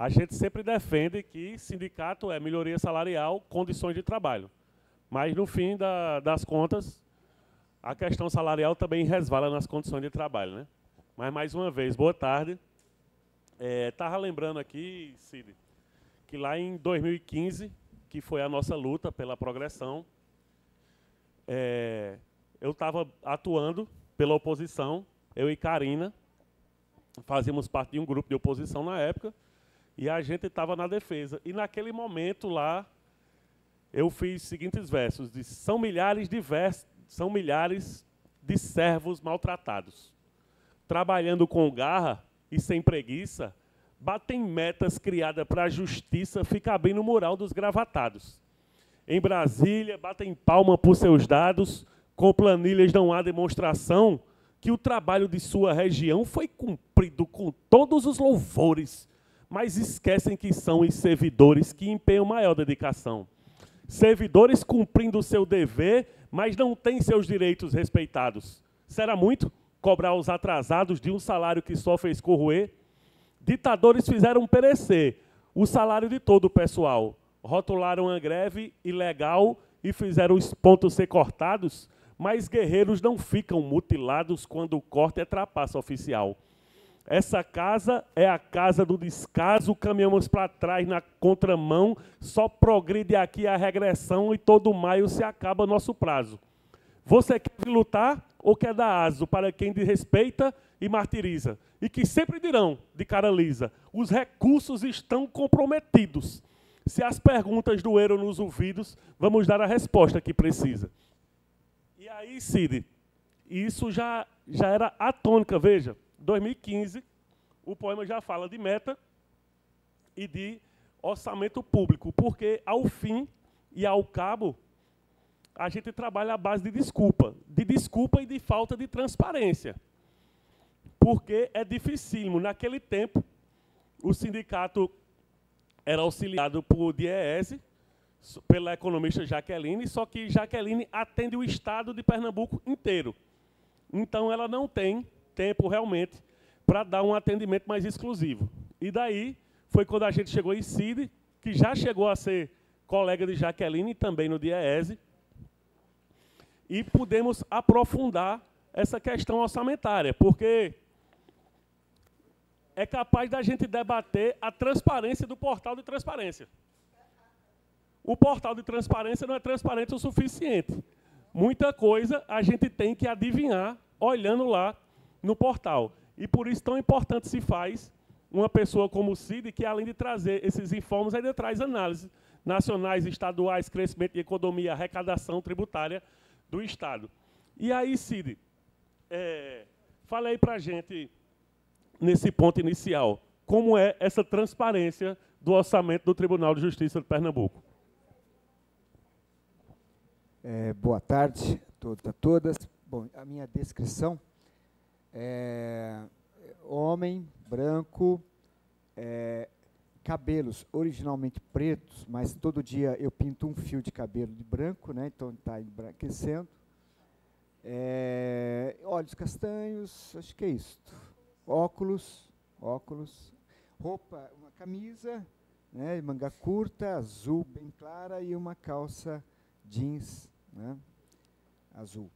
A gente sempre defende que sindicato é melhoria salarial, condições de trabalho. Mas, no fim das contas, a questão salarial também resvala nas condições de trabalho, né? Mas, mais uma vez, boa tarde. Estava lembrando aqui, Cid, que lá em 2015, que foi a nossa luta pela progressão, eu estava atuando pela oposição, eu e Karina, fazíamos parte de um grupo de oposição na época, e a gente estava na defesa. E naquele momento lá, eu fiz os seguintes versos: são milhares de servos maltratados, trabalhando com garra e sem preguiça, batem metas criadas para a justiça ficar bem no mural dos gravatados. Em Brasília, batem palma por seus dados, com planilhas não há demonstração que o trabalho de sua região foi cumprido com todos os louvores, mas esquecem que são os servidores que empenham maior dedicação. Servidores cumprindo o seu dever, mas não têm seus direitos respeitados. Será muito cobrar os atrasados de um salário que só fez corroer? Ditadores fizeram perecer o salário de todo o pessoal. Rotularam a greve ilegal e fizeram os pontos ser cortados, mas guerreiros não ficam mutilados quando o corte é trapaça oficial. Essa casa é a casa do descaso, caminhamos para trás na contramão, só progride aqui a regressão e todo maio se acaba nosso prazo. Você quer lutar ou quer dar aso para quem desrespeita e martiriza? E que sempre dirão, de cara lisa, os recursos estão comprometidos. Se as perguntas doeram nos ouvidos, vamos dar a resposta que precisa. E aí, Cid, isso já era a tônica, veja. 2015, o poema já fala de meta e de orçamento público, porque, ao fim e ao cabo, a gente trabalha à base de desculpa e de falta de transparência. Porque é dificílimo. Naquele tempo, o sindicato era auxiliado por DIEESE, pela economista Jaqueline, só que Jaqueline atende o estado de Pernambuco inteiro. Então, ela não tem tempo realmente para dar um atendimento mais exclusivo. E daí foi quando a gente chegou em Cid, que já chegou a ser colega de Jaqueline, também no DIEESE, e pudemos aprofundar essa questão orçamentária, porque é capaz da gente debater a transparência do portal de transparência. O portal de transparência não é transparente o suficiente. Muita coisa a gente tem que adivinhar olhando lá no portal. E por isso tão importante se faz uma pessoa como o Cid, que além de trazer esses informes, ainda traz análises nacionais, estaduais, crescimento de economia, arrecadação tributária do Estado. E aí, Cid, fala aí para a gente, nesse ponto inicial, como é essa transparência do orçamento do Tribunal de Justiça de Pernambuco. Boa tarde a todos e a todas. Bom, a minha descrição é homem, branco, cabelos originalmente pretos, mas todo dia eu pinto um fio de cabelo de branco, né, então está embranquecendo. Olhos castanhos, acho que é isso. Óculos, roupa, uma camisa, né, manga curta, azul bem clara e uma calça jeans, né, azul.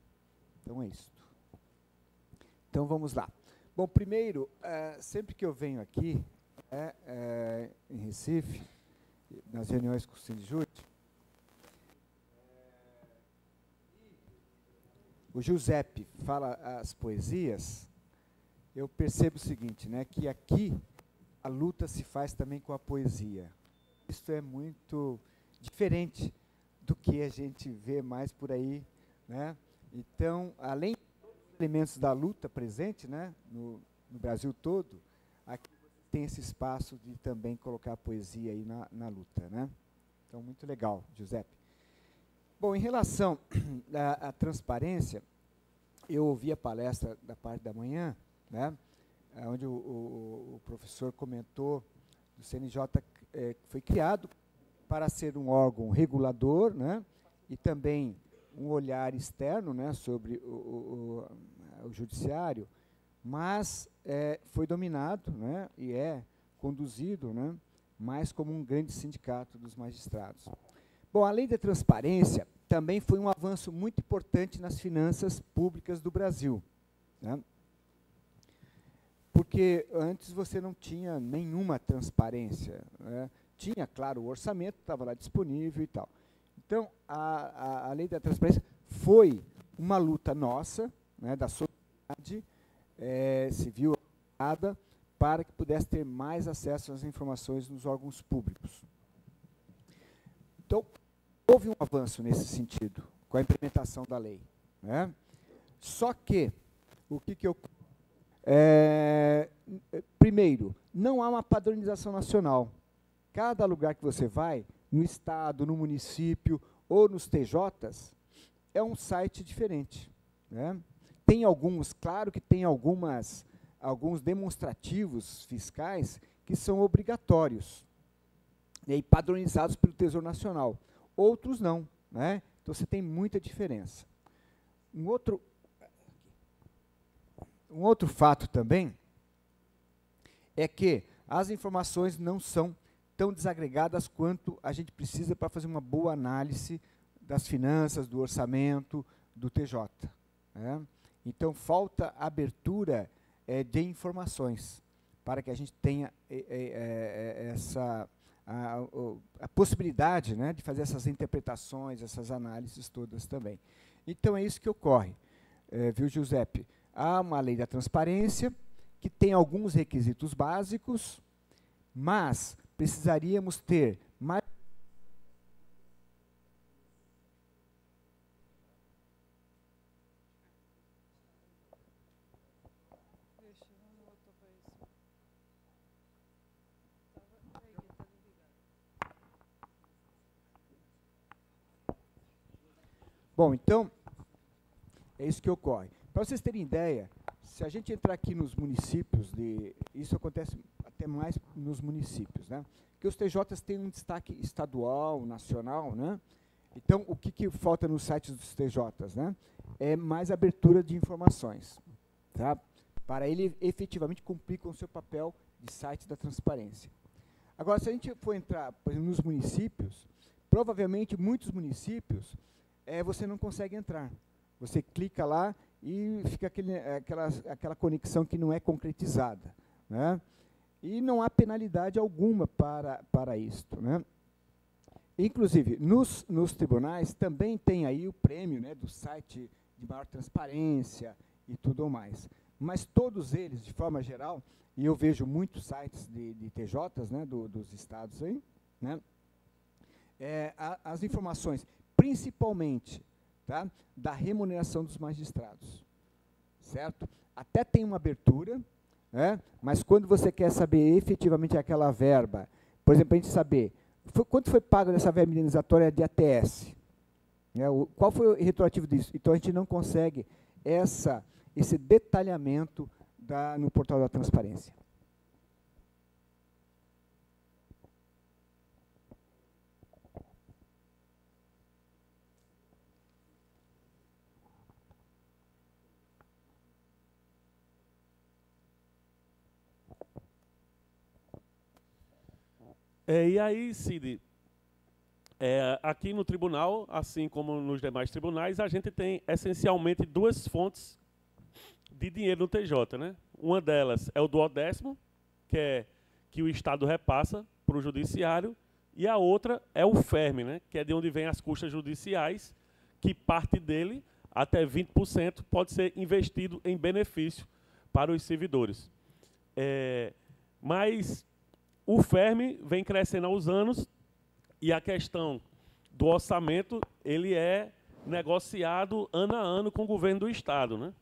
Então é isso. Então vamos lá. Bom, primeiro, sempre que eu venho aqui, em Recife, nas reuniões com o Sindijude, o Giuseppe fala as poesias, eu percebo o seguinte, né, que aqui a luta se faz também com a poesia. Isso é muito diferente do que a gente vê mais por aí, né? Então, além dos elementos da luta presente, né, no Brasil todo, aqui tem esse espaço de também colocar a poesia aí na luta, né? Então, muito legal, Giuseppe. Bom, em relação à transparência, eu ouvi a palestra da parte da manhã, né, onde o professor comentou que o CNJ foi criado para ser um órgão regulador, né, e também um olhar externo, né, sobre o judiciário, mas foi dominado, né, e é conduzido, né, mas como um grande sindicato dos magistrados. Bom, a lei da transparência também foi um avanço muito importante nas finanças públicas do Brasil, né? Porque antes você não tinha nenhuma transparência, né? Tinha, claro, o orçamento, estava lá disponível e tal. Então, a lei da transparência foi uma luta nossa, né, da sociedade civil, para que pudesse ter mais acesso às informações nos órgãos públicos. Então, houve um avanço nesse sentido, com a implementação da lei, né? Só que, primeiro, não há uma padronização nacional. Cada lugar que você vai, no estado, no município ou nos TJs, é um site diferente, né? Tem alguns, claro que tem alguns demonstrativos fiscais que são obrigatórios, né, e padronizados pelo Tesouro Nacional. Outros não, né? Então você tem muita diferença. Um outro fato também é que as informações não são tão desagregadas quanto a gente precisa para fazer uma boa análise das finanças, do orçamento, do TJ, né? Então, falta abertura de informações para que a gente tenha a possibilidade, né, de fazer essas interpretações, essas análises todas também. Então, é isso que ocorre, viu, Giuseppe? Há uma lei da transparência que tem alguns requisitos básicos, mas precisaríamos ter mais... Bom, então, é isso que ocorre. Para vocês terem ideia, se a gente entrar aqui nos municípios, isso acontece até mais nos municípios, né? Que os TJs têm um destaque estadual, nacional, né? Então, o que falta nos sites dos TJs, né? É mais abertura de informações, tá? Para ele efetivamente cumprir com o seu papel de site da transparência. Agora, se a gente for entrar, por exemplo, nos municípios, provavelmente muitos municípios você não consegue entrar. Você clica lá e fica aquela conexão que não é concretizada, né? E não há penalidade alguma para isto, né? Inclusive, nos tribunais também tem aí o prêmio, né, do site de maior transparência e tudo mais. Mas todos eles, de forma geral, e eu vejo muitos sites de TJs, né, dos estados aí, né, as informações, principalmente, tá, da remuneração dos magistrados, certo? Até tem uma abertura, né, mas quando você quer saber efetivamente aquela verba, por exemplo, a gente saber quanto foi pago dessa verba indenizatória de ATS, né, qual foi o retroativo disso? Então, a gente não consegue esse detalhamento no portal da transparência. E aí, Cid, aqui no tribunal, assim como nos demais tribunais, a gente tem essencialmente duas fontes de dinheiro no TJ, né? Uma delas é o duodécimo, que o Estado repassa para o judiciário, e a outra é o FERM, né? Que é de onde vem as custas judiciais, que parte dele, até 20%, pode ser investido em benefício para os servidores. Mas o FERM vem crescendo aos anos e a questão do orçamento, ele é negociado ano a ano com o governo do Estado, né?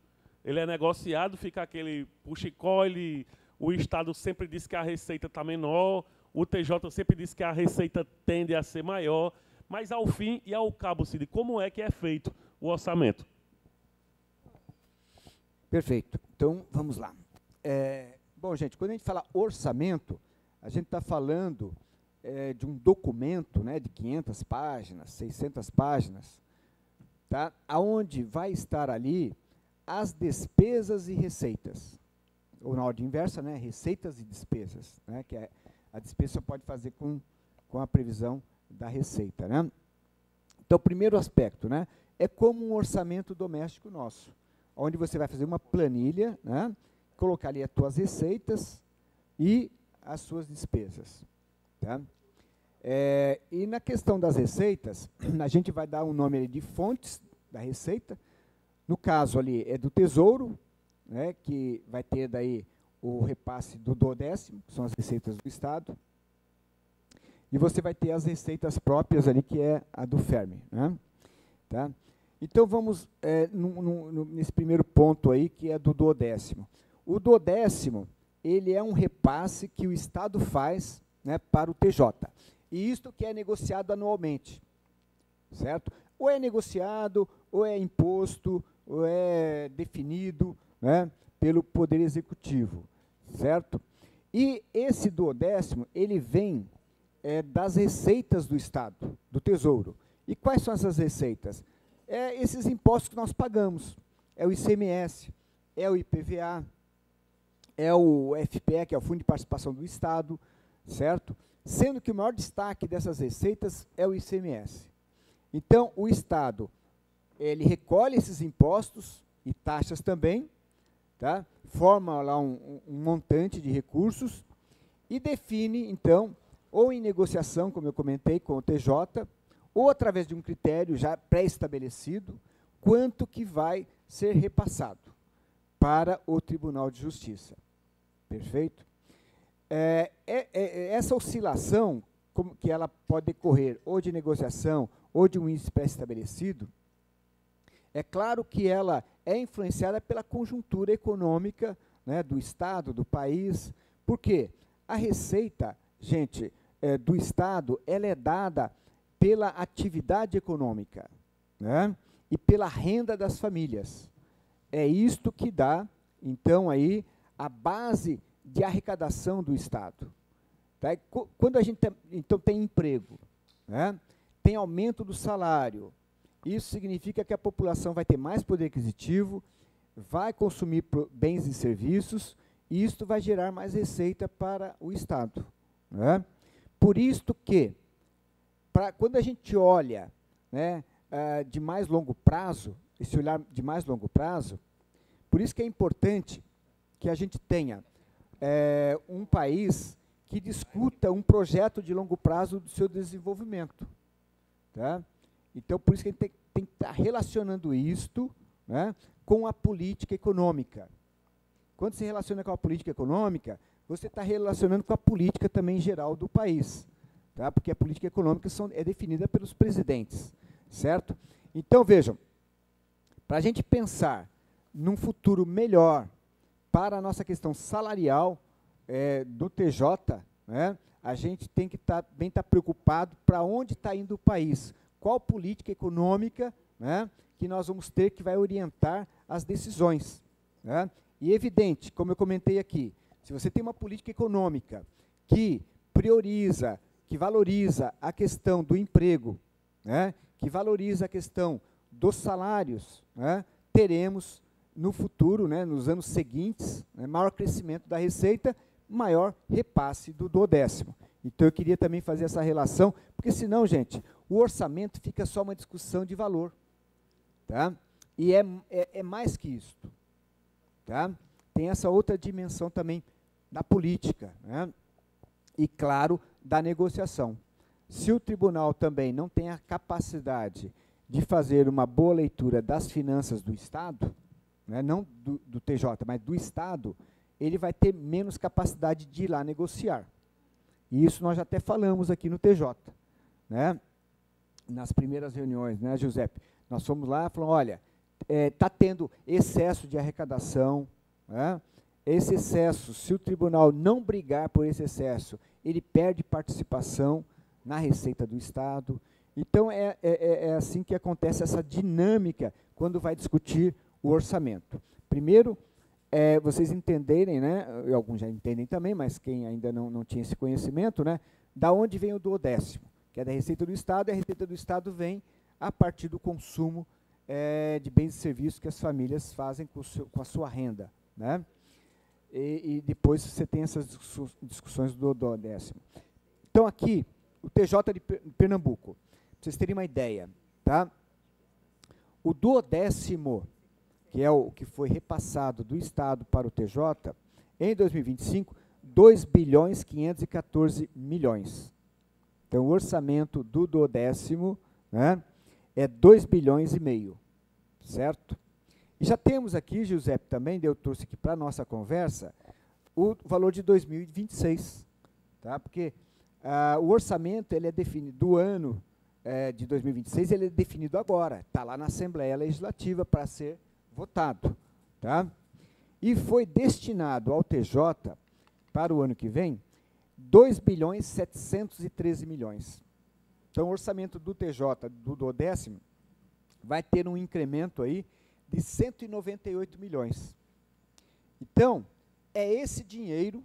Ele é negociado, fica aquele puxa-colhe, o Estado sempre diz que a receita está menor, o TJ sempre diz que a receita tende a ser maior, mas ao fim e ao cabo, Cid, como é que é feito o orçamento? Perfeito. Então, vamos lá. Bom, gente, quando a gente fala orçamento, a gente está falando de um documento, né, de 500 páginas, 600 páginas, tá? Onde vai estar ali as despesas e receitas, ou na ordem inversa, né, receitas e despesas, né, que é A despesa só pode fazer com a previsão da receita, né? Então, o primeiro aspecto, né, é como um orçamento doméstico nosso, onde você vai fazer uma planilha, né, colocar ali as suas receitas e as suas despesas. Tá? E na questão das receitas, a gente vai dar um nome ali de fontes da receita. No caso ali é do Tesouro, né, que vai ter daí o repasse do 12º, que são as receitas do Estado. E você vai ter as receitas próprias ali, que é a do FERM. Né? Tá? Então, vamos nesse primeiro ponto aí, que é do 12º. O 12º, ele é um repasse que o Estado faz, né, para o TJ. E isto que é negociado anualmente, certo? Ou é negociado, ou é imposto, ou é definido, né, pelo Poder Executivo, certo? E esse 12º, ele vem das receitas do Estado, do Tesouro. E quais são essas receitas? Esses impostos que nós pagamos. É o ICMS, é o IPVA, é o FPE, que é o Fundo de Participação do Estado, certo? Sendo que o maior destaque dessas receitas é o ICMS. Então, o Estado, ele recolhe esses impostos e taxas também, tá? Forma lá um montante de recursos e define, então, ou em negociação, como eu comentei, com o TJ, ou através de um critério já pré-estabelecido, quanto que vai ser repassado para o Tribunal de Justiça. Perfeito? Essa oscilação, que ela pode decorrer ou de negociação ou de um índice pré-estabelecido, é claro que ela é influenciada pela conjuntura econômica, né, do Estado, do país. Por quê? A receita, gente, do Estado, ela é dada pela atividade econômica, né, e pela renda das famílias. É isto que dá, então, aí, a base de arrecadação do Estado. Tá? Quando a gente então tem emprego, né, tem aumento do salário, isso significa que a população vai ter mais poder aquisitivo, vai consumir bens e serviços, e isto vai gerar mais receita para o Estado. Né? Por isto que, quando a gente olha, né, de mais longo prazo, esse olhar de mais longo prazo, por isso que é importante que a gente tenha um país que discuta um projeto de longo prazo do seu desenvolvimento. Tá? Então, por isso que a gente tem que estar relacionando isto, né, com a política econômica. Quando se relaciona com a política econômica, você está relacionando com a política também geral do país. Tá? Porque a política econômica é definida pelos presidentes. Certo? Então, vejam, para a gente pensar num futuro melhor para a nossa questão salarial do TJ, né, a gente tem que bem estar preocupado para onde está indo o país, qual política econômica, né, que nós vamos ter que vai orientar as decisões. Né? E é evidente, como eu comentei aqui, se você tem uma política econômica que prioriza, que valoriza a questão do emprego, né, que valoriza a questão dos salários, né, teremos no futuro, né, nos anos seguintes, né, maior crescimento da receita, maior repasse do 12º. Então, eu queria também fazer essa relação, porque senão, gente, o orçamento fica só uma discussão de valor. Tá? E é mais que isso. Tá? Tem essa outra dimensão também da política, né? E, claro, da negociação. Se o tribunal também não tem a capacidade de fazer uma boa leitura das finanças do Estado, né, não do TJ, mas do Estado, ele vai ter menos capacidade de ir lá negociar. E isso nós já até falamos aqui no TJ. Né? Nas primeiras reuniões, né, Giuseppe? Nós fomos lá e falamos, olha, está tendo excesso de arrecadação, né? Esse excesso, se o tribunal não brigar por esse excesso, ele perde participação na receita do Estado. Então, é assim que acontece essa dinâmica quando vai discutir o orçamento. Primeiro, vocês entenderem, né, alguns já entendem também, mas quem ainda não tinha esse conhecimento, né, da onde vem o 12º, que é da receita do Estado, e a receita do Estado vem a partir do consumo de bens e serviços que as famílias fazem com a sua renda. Né? e depois você tem essas discussões do duodécimo. Então, aqui, o TJ de Pernambuco, para vocês terem uma ideia, tá? O duodécimo, que é o que foi repassado do Estado para o TJ, em 2025, 2 bilhões 514 milhões. Então, o orçamento do duodécimo, né, é 2 bilhões e meio, certo? E já temos aqui, Giuseppe, também, eu trouxe aqui para a nossa conversa, o valor de 2026, tá? Porque o orçamento ele é definido do ano de 2026, ele é definido agora, está lá na Assembleia Legislativa para ser votado, tá? E foi destinado ao TJ, para o ano que vem, 2 bilhões 713 milhões. Então, o orçamento do TJ, do duodécimo, vai ter um incremento aí de 198 milhões. Então, é esse dinheiro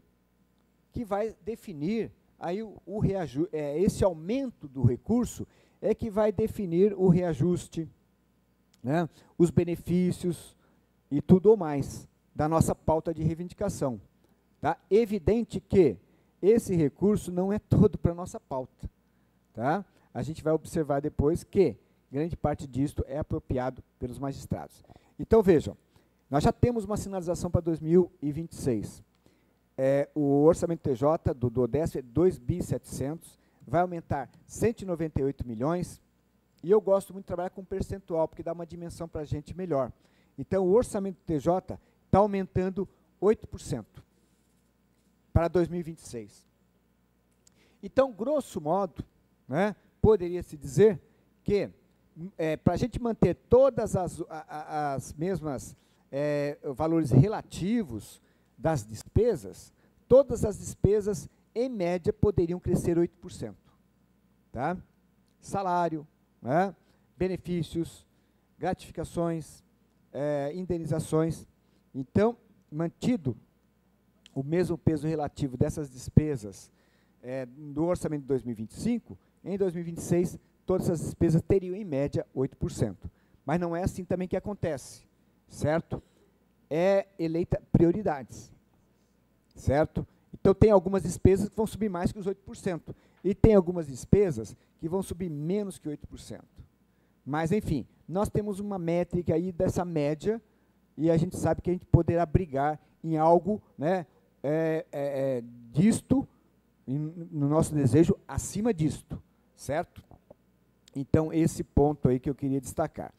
que vai definir aí o reajuste, esse aumento do recurso é que vai definir o reajuste, né, os benefícios e tudo mais da nossa pauta de reivindicação. Tá? Evidente que esse recurso não é todo para a nossa pauta. Tá? A gente vai observar depois que grande parte disto é apropriado pelos magistrados. Então, vejam, nós já temos uma sinalização para 2026. O orçamento TJ do duodécimo é 2 bi 700, vai aumentar 198 milhões, e eu gosto muito de trabalhar com percentual, porque dá uma dimensão para a gente melhor. Então, o orçamento TJ está aumentando 8% para 2026. Então, grosso modo, né, poderia-se dizer que, para a gente manter todas as mesmas valores relativos das despesas, todas as despesas, em média, poderiam crescer 8%. Tá? Salário, né, benefícios, gratificações, indenizações. Então, mantido o mesmo peso relativo dessas despesas do orçamento de 2025, em 2026, todas essas despesas teriam, em média, 8%. Mas não é assim também que acontece, certo? É eleita prioridades, certo? Então, tem algumas despesas que vão subir mais que os 8%, e tem algumas despesas que vão subir menos que 8%. Mas, enfim, nós temos uma métrica aí dessa média, e a gente sabe que a gente poderá brigar em algo, né, disto, no nosso desejo, acima disto, certo? Então, esse ponto aí que eu queria destacar.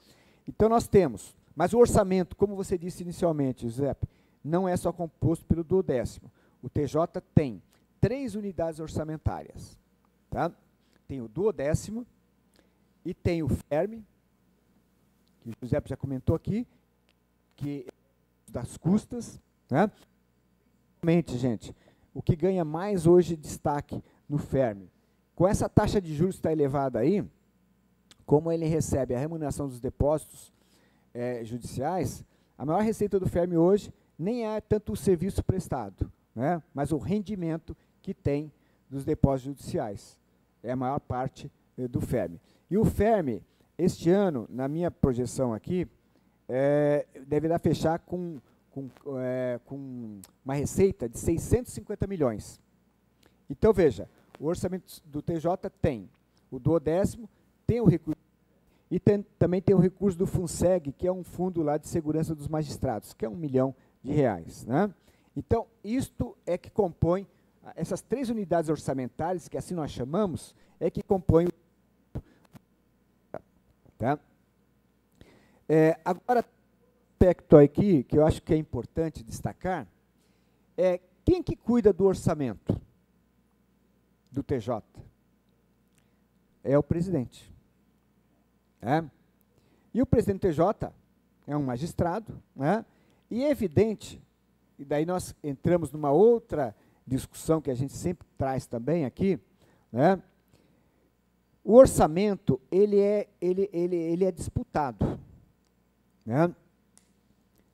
Então, nós temos, mas o orçamento, como você disse inicialmente, Giuseppe, não é só composto pelo duodécimo. O TJ tem 3 unidades orçamentárias. Tá? Tem o duodécimo e tem o FERME, que o Giuseppe já comentou aqui, que das custas. Né? Realmente, gente, o que ganha mais hoje destaque no FERME, com essa taxa de juros que está elevada aí, como ele recebe a remuneração dos depósitos judiciais, a maior receita do FERME hoje nem é tanto o serviço prestado, né, mas o rendimento que tem dos depósitos judiciais. É a maior parte do FERME. E o FERME, este ano, na minha projeção aqui, deverá fechar com uma receita de 650 milhões. Então, veja, o orçamento do TJ tem o duodécimo, tem o recurso, e também tem o recurso do FUNSEG, que é um fundo lá de segurança dos magistrados, que é R$1 milhão. Né? Então, isto é que compõe, essas 3 unidades orçamentárias, que assim nós chamamos, é que compõem o... Tá? Agora, aspecto aqui, que eu acho que é importante destacar, é quem que cuida do orçamento do TJ? É o presidente. E o presidente do TJ é um magistrado, né? E é evidente, e daí nós entramos numa outra discussão que a gente sempre traz também aqui, né? O orçamento, ele é disputado, né?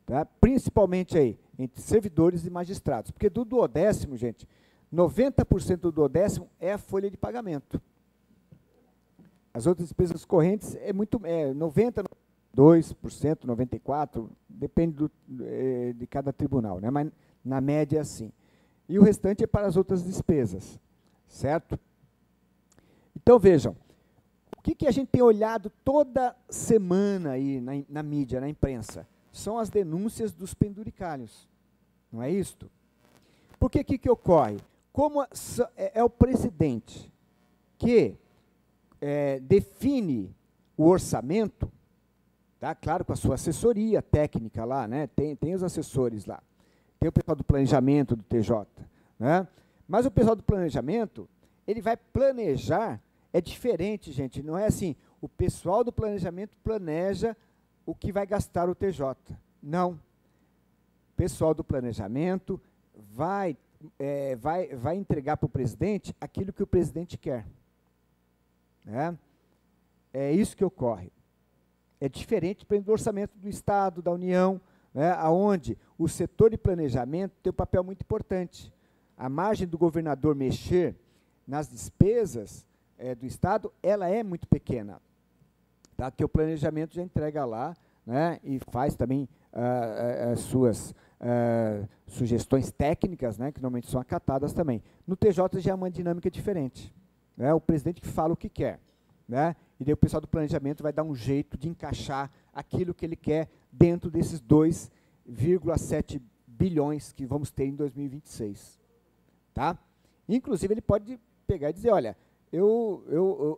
Tá? Principalmente aí, entre servidores e magistrados, porque do duodécimo, gente, 90% do duodécimo é a folha de pagamento. As outras despesas correntes é 90%, 2%, 94%, depende de cada tribunal, né? Mas Na média é assim. E o restante é para as outras despesas, certo? Então, vejam, o que a gente tem olhado toda semana aí na mídia, na imprensa? São as denúncias dos penduricalhos, não é isto? Porque o que ocorre? Como é o presidente que define o orçamento, tá? Claro, com a sua assessoria técnica lá, né? Tem os assessores lá. Tem o pessoal do planejamento do TJ, né? Mas o pessoal do planejamento, ele vai planejar, é diferente, gente, não é assim, o pessoal do planejamento planeja o que vai gastar o TJ. Não. O pessoal do planejamento vai entregar para o presidente aquilo que o presidente quer. Né? É isso que ocorre. É diferente do orçamento do Estado, da União, né, onde o setor de planejamento tem um papel muito importante. A margem do governador mexer nas despesas do Estado, ela é muito pequena. Tá? Que o planejamento já entrega lá, né, e faz também as suas sugestões técnicas, né, que normalmente são acatadas também. No TJ já é uma dinâmica diferente. Né, o presidente que fala o que quer. Né, e daí o pessoal do planejamento vai dar um jeito de encaixar aquilo que ele quer dentro desses 2,7 bilhões que vamos ter em 2026. Tá? Inclusive, ele pode pegar e dizer, olha,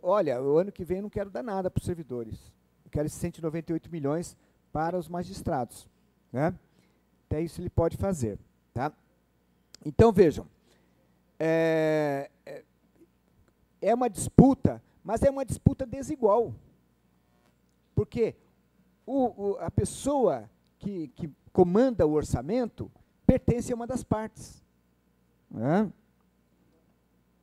olha, o ano que vem eu não quero dar nada para os servidores. Eu quero esses 198 milhões para os magistrados. Né? Até isso ele pode fazer. Tá? Então, vejam, é uma disputa, mas é uma disputa desigual. Porque a pessoa que comanda o orçamento pertence a uma das partes. Né?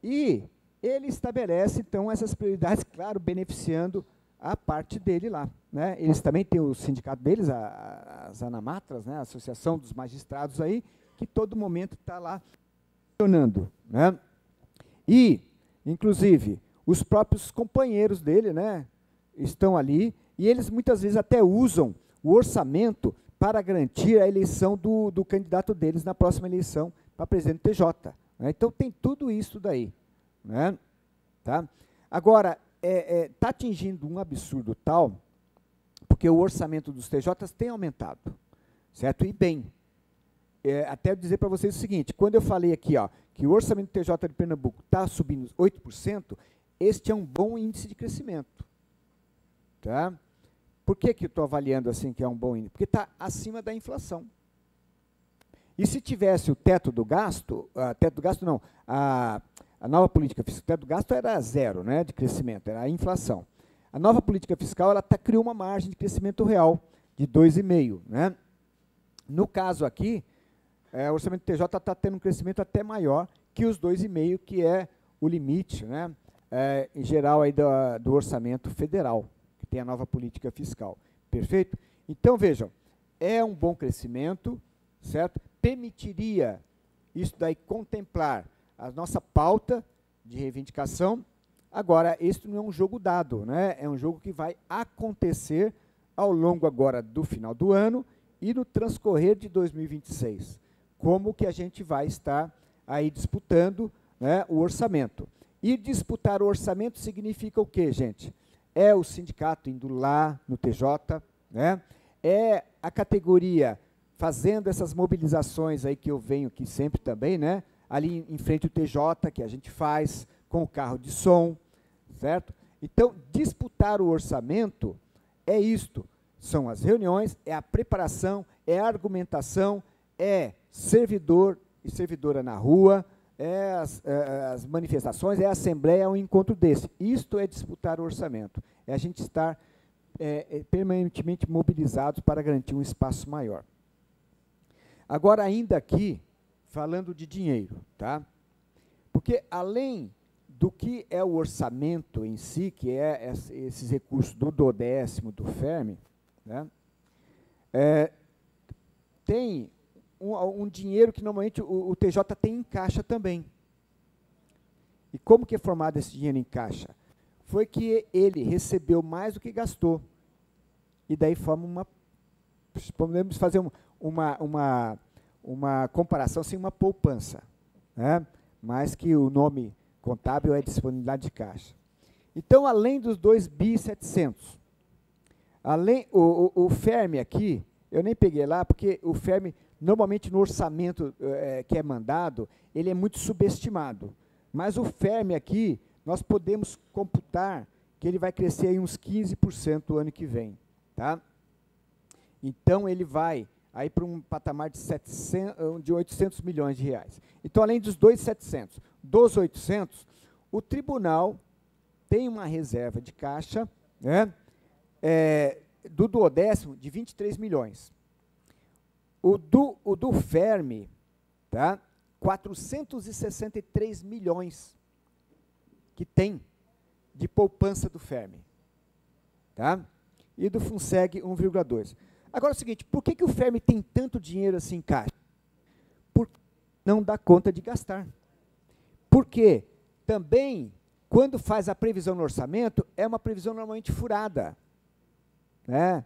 E ele estabelece, então, essas prioridades, claro, beneficiando a parte dele lá. Né? Eles também têm o sindicato deles, as Anamatras, né? A Associação dos Magistrados aí, que todo momento está lá funcionando. Né? E, inclusive, os próprios companheiros dele, né, estão ali, e eles muitas vezes até usam o orçamento para garantir a eleição do candidato deles na próxima eleição para presidente do TJ. Né? Então, tem tudo isso daí. Né? Tá? Agora, está atingindo um absurdo tal, porque o orçamento dos TJs tem aumentado, certo? E bem, até dizer para vocês o seguinte, quando eu falei aqui, ó, que o orçamento do TJ de Pernambuco está subindo 8%, este é um bom índice de crescimento. Tá? Por que eu estou avaliando assim que é um bom índice? Porque está acima da inflação. E se tivesse o teto do gasto não, a nova política fiscal, o teto do gasto era zero, né, de crescimento, era a inflação. A nova política fiscal ela criou uma margem de crescimento real de 2,5%. Né? No caso aqui, o orçamento do TJ está tendo um crescimento até maior que os 2,5%, que é o limite, né, em geral aí do orçamento federal, que tem a nova política fiscal. Perfeito? Então, vejam, é um bom crescimento, certo? Permitiria isso daí contemplar a nossa pauta de reivindicação. Agora, isso não é um jogo dado, né? É um jogo que vai acontecer ao longo agora do final do ano e no transcorrer de 2026. Como que a gente vai estar aí disputando, né, o orçamento. E disputar o orçamento significa o quê, gente? É o sindicato indo lá no TJ, né? É a categoria fazendo essas mobilizações aí que eu venho aqui sempre também, né? Ali em frente ao TJ, que a gente faz com o carro de som, certo? Então, disputar o orçamento é isto. São as reuniões, é a preparação, é a argumentação, é servidor e servidora na rua, é as manifestações, é a assembleia, é um encontro desse. Isto é disputar o orçamento. É a gente estar permanentemente mobilizados para garantir um espaço maior. Agora, ainda aqui, falando de dinheiro, tá? Porque, além do que é o orçamento em si, que é esses recursos do 10º, do FERM, né? Tem um dinheiro que normalmente o TJ tem em caixa também. E como que é formado esse dinheiro em caixa? Foi que ele recebeu mais do que gastou. E daí forma podemos fazer uma comparação, assim, uma poupança, né? Mas que o nome contábil é disponibilidade de caixa. Então, além dos 2.700 bi, além, o FERM aqui, eu nem peguei lá, porque o FERM, normalmente no orçamento que é mandado, ele é muito subestimado. Mas o FERM aqui, nós podemos computar que ele vai crescer aí uns 15% o ano que vem. Tá? Então, ele vai aí para um patamar de 800 milhões de reais. Então, além dos 2.700, dos 800, o tribunal tem uma reserva de caixa, né, do duodécimo de 23 milhões. O do FERM, tá, 463 milhões que tem de poupança do FERM. Tá? E do FUNSEG 1,2. Agora é o seguinte, por que o FERM tem tanto dinheiro assim em caixa? Porque não dá conta de gastar. Porque também, quando faz a previsão no orçamento, é uma previsão normalmente furada. Né?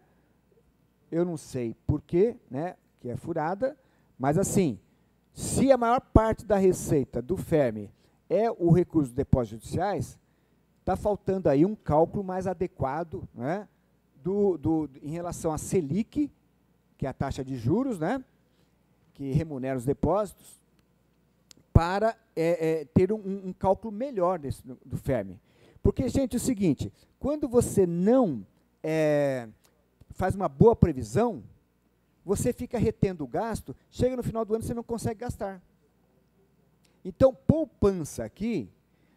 Eu não sei por quê, né, que é furada, mas assim, se a maior parte da receita do FERM é o recurso dos depósitos judiciais, está faltando aí um cálculo mais adequado, né, em relação à Selic, que é a taxa de juros, né, que remunera os depósitos, para ter um cálculo melhor do FERM. Porque, gente, é o seguinte, quando você não faz uma boa previsão, você fica retendo o gasto, chega no final do ano você não consegue gastar. Então, poupança aqui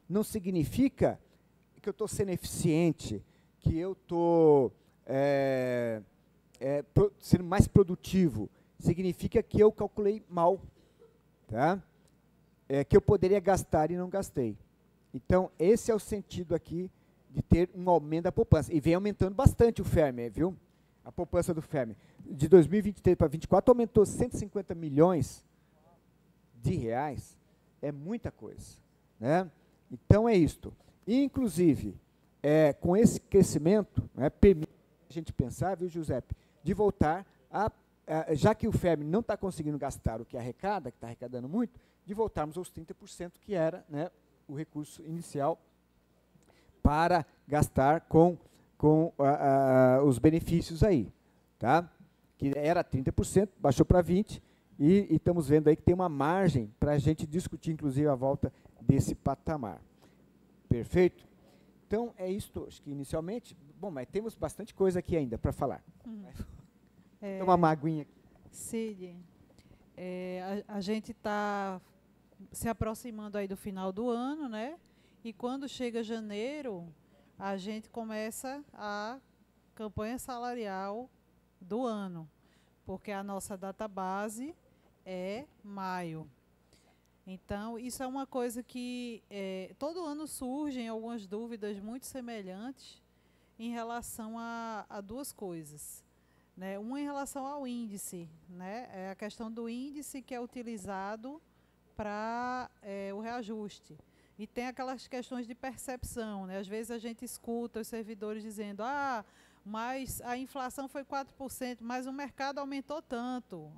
não significa que eu estou sendo eficiente, que eu estou sendo mais produtivo. Significa que eu calculei mal, tá? Que eu poderia gastar e não gastei. Então, esse é o sentido aqui de ter um aumento da poupança. E vem aumentando bastante o FERM, viu? A poupança do FERM. De 2023 para 2024 aumentou 150 milhões de reais. É muita coisa. Né? Então, é isto. E, inclusive, com esse crescimento, né, permite a gente pensar, viu, Giuseppe, de voltar já que o FERM não está conseguindo gastar o que arrecada, que está arrecadando muito, de voltarmos aos 30%, que era, né, o recurso inicial para gastar com os benefícios aí, tá? Que era 30%, baixou para 20%, e estamos vendo aí que tem uma margem para a gente discutir, inclusive, a volta desse patamar. Perfeito? Então, é isso, acho que inicialmente. Bom, mas temos bastante coisa aqui ainda para falar. Toma uma aguinha aqui. Cid, a gente está se aproximando aí do final do ano, né? E quando chega janeiro, a gente começa a campanha salarial do ano, porque a nossa database é maio. Então, isso é uma coisa que todo ano surgem algumas dúvidas muito semelhantes em relação a duas coisas. Né? Uma em relação ao índice, né? É a questão do índice que é utilizado para o reajuste. E tem aquelas questões de percepção. Né? Às vezes a gente escuta os servidores dizendo, mas a inflação foi 4%, mas o mercado aumentou tanto.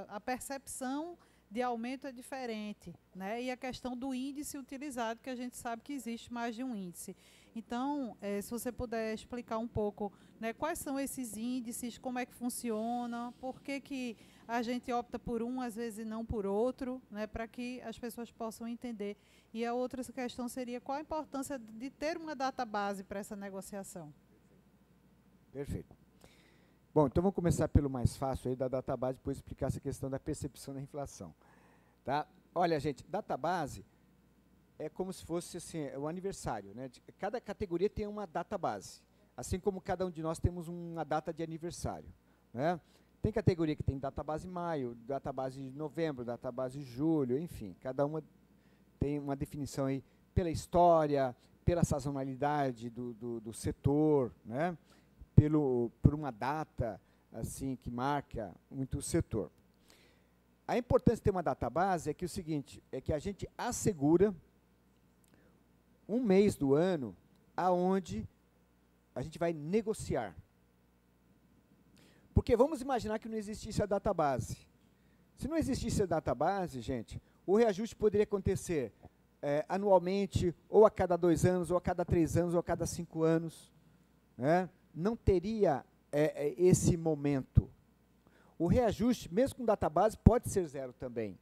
A percepção de aumento é diferente, né? E a questão do índice utilizado, que a gente sabe que existe mais de um índice. Então, se você puder explicar um pouco, né, quais são esses índices, como é que funciona, por que a gente opta por um, às vezes não por outro, né, para que as pessoas possam entender. E a outra questão seria qual a importância de ter uma database para essa negociação. Perfeito. Bom, então vamos começar pelo mais fácil aí da database, depois explicar essa questão da percepção da inflação. Tá? Olha, gente, database é como se fosse assim, o aniversário, né? Cada categoria tem uma database, assim como cada um de nós temos uma data de aniversário. Né? Tem categoria que tem database maio, database de novembro, database de julho, enfim, cada uma tem uma definição aí pela história, pela sazonalidade do setor, né? Por uma data assim que marca muito o setor. A importância de ter uma database é que o seguinte, é que a gente assegura um mês do ano aonde a gente vai negociar. Porque vamos imaginar que não existisse a database. Se não existisse a database, gente, o reajuste poderia acontecer anualmente, ou a cada 2 anos, ou a cada 3 anos, ou a cada 5 anos. Né? Não teria esse momento. O reajuste, mesmo com database, pode ser 0 também.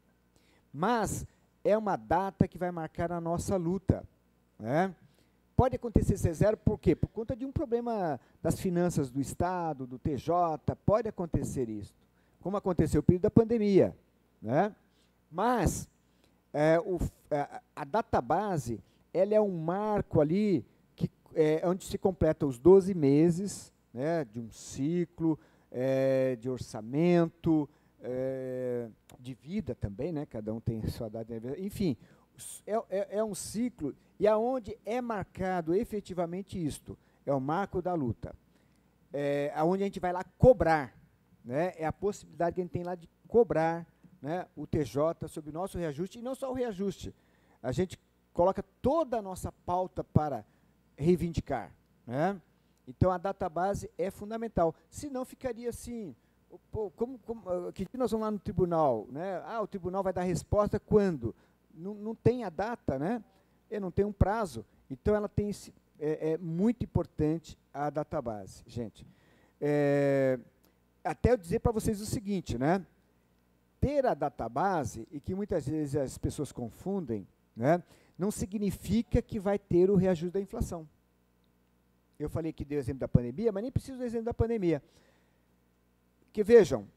Mas é uma data que vai marcar a nossa luta. Né? Pode acontecer ser 0 por quê? Por conta de um problema das finanças do Estado, do TJ, pode acontecer isso. Como aconteceu no período da pandemia. Né? Mas a database, ela é um marco ali que, onde se completa os 12 meses, né, de um ciclo, de orçamento, de vida também, né, cada um tem sua data, enfim, é um ciclo, e aonde é marcado efetivamente isto, é o marco da luta, aonde a gente vai lá cobrar, né, é a possibilidade que a gente tem lá de cobrar, né, o TJ sobre o nosso reajuste, e não só o reajuste, a gente coloca toda a nossa pauta para reivindicar. Né? Então, a database é fundamental. Senão, ficaria assim, que nós vamos lá no tribunal, né? O tribunal vai dar resposta quando? Não tem a data, né? Não tem um prazo. Então, ela tem é muito importante a database, gente. Até eu dizer para vocês o seguinte, né? Ter a database, e que muitas vezes as pessoas confundem, né, não significa que vai ter o reajuste da inflação. Eu falei que dei o exemplo da pandemia, mas nem preciso do exemplo da pandemia. Porque, vejam,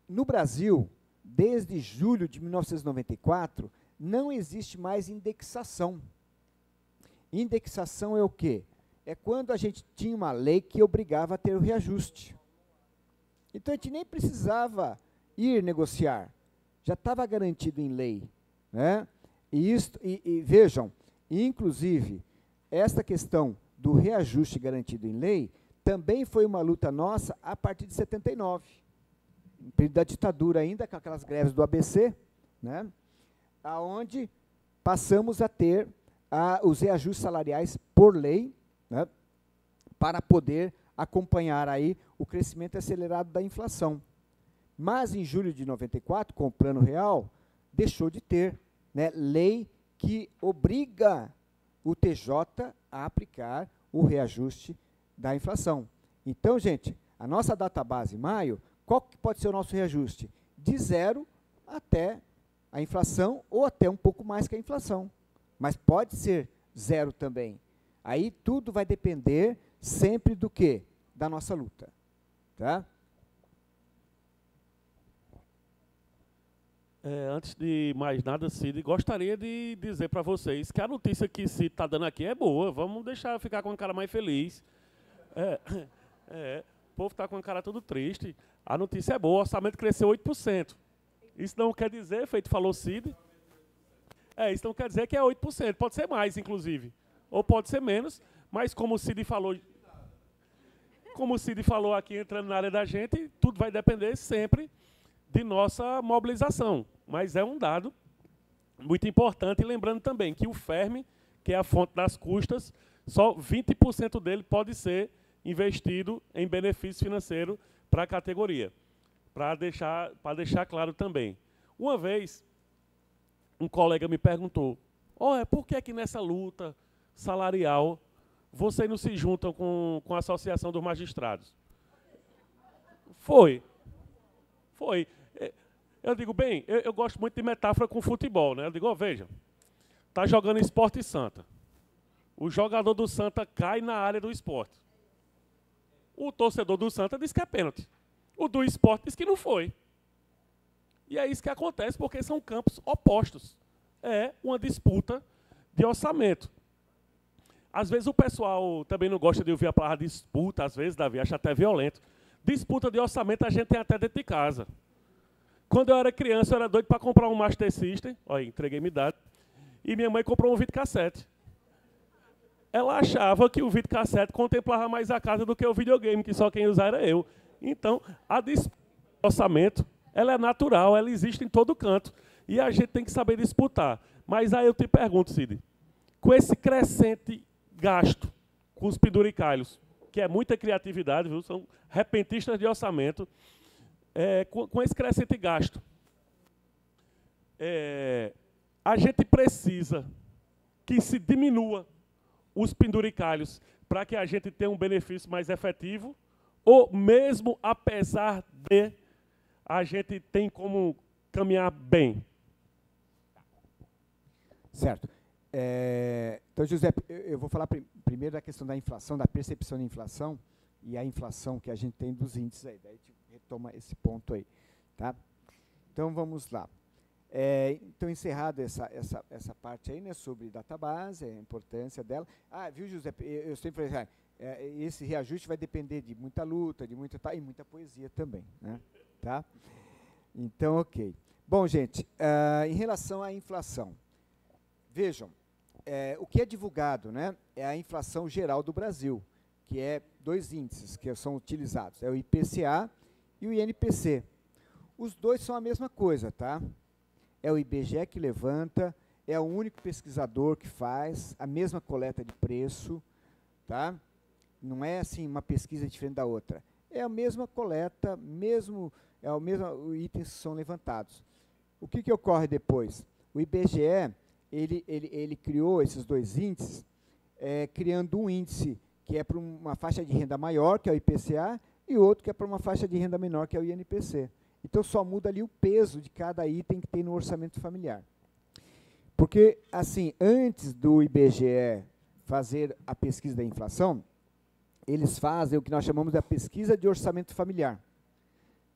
no Brasil, desde julho de 1994, não existe mais indexação. Indexação é o quê? É quando a gente tinha uma lei que obrigava a ter o reajuste. Então, a gente nem precisava ir negociar, já estava garantido em lei. Né? E vejam, inclusive, essa questão do reajuste garantido em lei também foi uma luta nossa a partir de 79, no período da ditadura ainda, com aquelas greves do ABC, né? Onde passamos a ter os reajustes salariais por lei, né? Para poder acompanhar aí o crescimento acelerado da inflação. Mas, em julho de 94, com o Plano Real, deixou de ter, né, lei que obriga o TJ a aplicar o reajuste da inflação. Então, gente, a nossa database maio, qual que pode ser o nosso reajuste? De 0 até a inflação, ou até um pouco mais que a inflação. Mas pode ser 0 também. Aí tudo vai depender sempre do quê? Da nossa luta. Tá? Antes de mais nada, Cid, gostaria de dizer para vocês que a notícia que Cid está dando aqui é boa. Vamos deixar ficar com a cara mais feliz. O povo está com a cara todo triste. A notícia é boa, o orçamento cresceu 8%. Isso não quer dizer, feito falou Cid, isso não quer dizer que é 8%. Pode ser mais, inclusive. Ou pode ser menos, mas como o Cid falou aqui, entrando na área da gente, tudo vai depender sempre de nossa mobilização, mas é um dado muito importante, lembrando também que o FERME, que é a fonte das custas, só 20% dele pode ser investido em benefício financeiro para a categoria, para deixar claro também. Uma vez, um colega me perguntou, por que é que nessa luta salarial vocês não se juntam com a Associação dos Magistrados? Foi. Eu digo, bem, eu gosto muito de metáfora com futebol, né? Eu digo, veja, está jogando Sport Santa. O jogador do Santa cai na área do Sport. O torcedor do Santa diz que é pênalti. O do Sport diz que não foi. E é isso que acontece, porque são campos opostos. É uma disputa de orçamento. Às vezes o pessoal também não gosta de ouvir a palavra disputa, às vezes, Davi, acha até violento. Disputa de orçamento a gente tem até dentro de casa. Quando eu era criança, eu era doido para comprar um Master System. Olha, entreguei minha idade. E minha mãe comprou um videocassete. Ela achava que o videocassete contemplava mais a casa do que o videogame, que só quem usava era eu. Então, a disputa de orçamento, ela é natural, ela existe em todo canto. E a gente tem que saber disputar. Mas aí eu te pergunto, Cid, com esse crescente gasto com os penduricalhos, que é muita criatividade, viu? São repentistas de orçamento, com esse crescente gasto, a gente precisa que se diminua os penduricalhos para que a gente tenha um benefício mais efetivo, ou mesmo apesar de a gente tem como caminhar bem? Certo. Então, José, eu vou falar primeiro da questão da inflação, da percepção da inflação, e a inflação que a gente tem dos índices aí. Daí a gente retoma esse ponto aí. Tá? Então, vamos lá. Então, encerrada essa parte aí, né, sobre database, a importância dela. Viu, José, eu sempre falei, esse reajuste vai depender de muita luta, e muita poesia também. Né? Tá? Então, ok. Bom, gente, em relação à inflação, vejam, o que é divulgado, né, é a inflação geral do Brasil, que é 2 índices que são utilizados, é o IPCA e o INPC. Os dois são a mesma coisa, tá? É o IBGE que levanta, é o único pesquisador que faz a mesma coleta de preço, tá? Não é assim uma pesquisa diferente da outra. É a mesma coleta, os itens que são levantados. O que ocorre depois? O IBGE, ele criou esses 2 índices, criando um índice que é para uma faixa de renda maior, que é o IPCA, e outro que é para uma faixa de renda menor, que é o INPC. Então, só muda ali o peso de cada item que tem no orçamento familiar. Porque, assim, antes do IBGE fazer a pesquisa da inflação, eles fazem o que nós chamamos de pesquisa de orçamento familiar.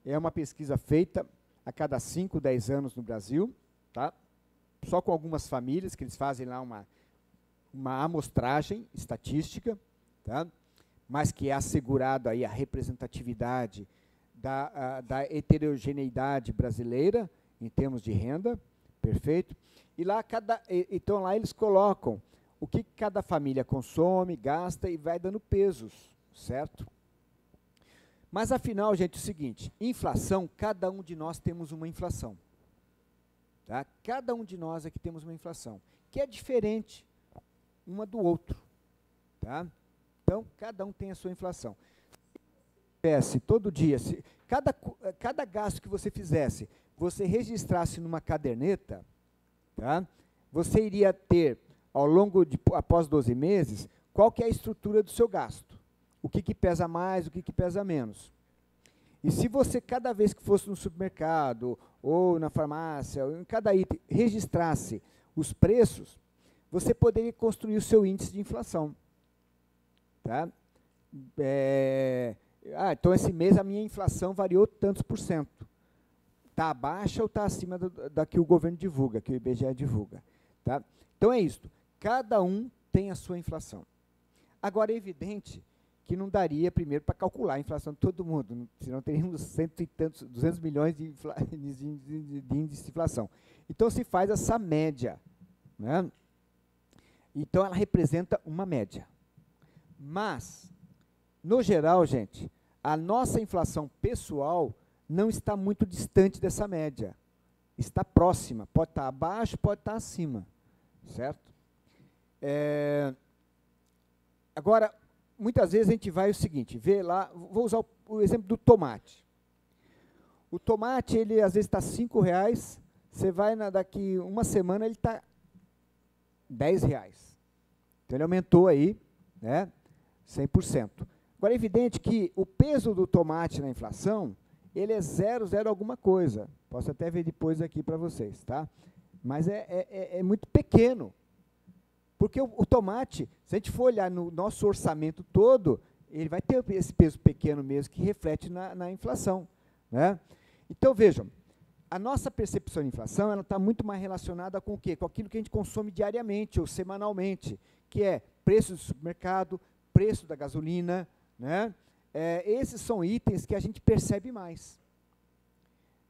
É uma pesquisa feita a cada 5, 10 anos no Brasil, tá? Só com algumas famílias, que eles fazem lá uma amostragem estatística, tá? Mas que é assegurado aí a representatividade da heterogeneidade brasileira em termos de renda, perfeito? E lá então lá eles colocam o que cada família consome, gasta e vai dando pesos, certo? Mas afinal, gente, é o seguinte, inflação, cada um de nós temos uma inflação. Tá? Cada um de nós aqui temos uma inflação, que é diferente uma do outro. Tá? Então, cada um tem a sua inflação. Se todo dia, cada gasto que você fizesse, você registrasse numa caderneta, tá? Você iria ter, após 12 meses, qual que é a estrutura do seu gasto. O que pesa mais, o que pesa menos. E se você, cada vez que fosse no supermercado, ou na farmácia, ou em cada item, registrasse os preços, você poderia construir o seu índice de inflação. Tá? Então, esse mês a minha inflação variou tantos %. Está abaixo ou está acima da que o governo divulga, que o IBGE divulga. Tá? Então, é isso. Cada um tem a sua inflação. Agora, é evidente que não daria, primeiro, para calcular a inflação de todo mundo, senão teríamos 100 e tantos, 200 milhões de índice de inflação. Então, se faz essa média. Né? Então, ela representa uma média. Mas, no geral, gente, a nossa inflação pessoal não está muito distante dessa média. Está próxima, pode estar abaixo, pode estar acima, certo? Agora, muitas vezes a gente vai o seguinte, vê lá, vou usar o exemplo do tomate. O tomate, ele às vezes está R$5, você vai daqui uma semana, ele está R$10. Então, ele aumentou aí, né, 100%. Agora, é evidente que o peso do tomate na inflação, ele é 0, alguma coisa. Posso até ver depois aqui para vocês, tá? Mas é muito pequeno. Porque o tomate, se a gente for olhar no nosso orçamento todo, ele vai ter esse peso pequeno mesmo, que reflete na inflação. Né? Então, vejam, a nossa percepção de inflação está muito mais relacionada com o quê? Com aquilo que a gente consome diariamente ou semanalmente, que é preço do supermercado, preço da gasolina, né? Esses são itens que a gente percebe mais.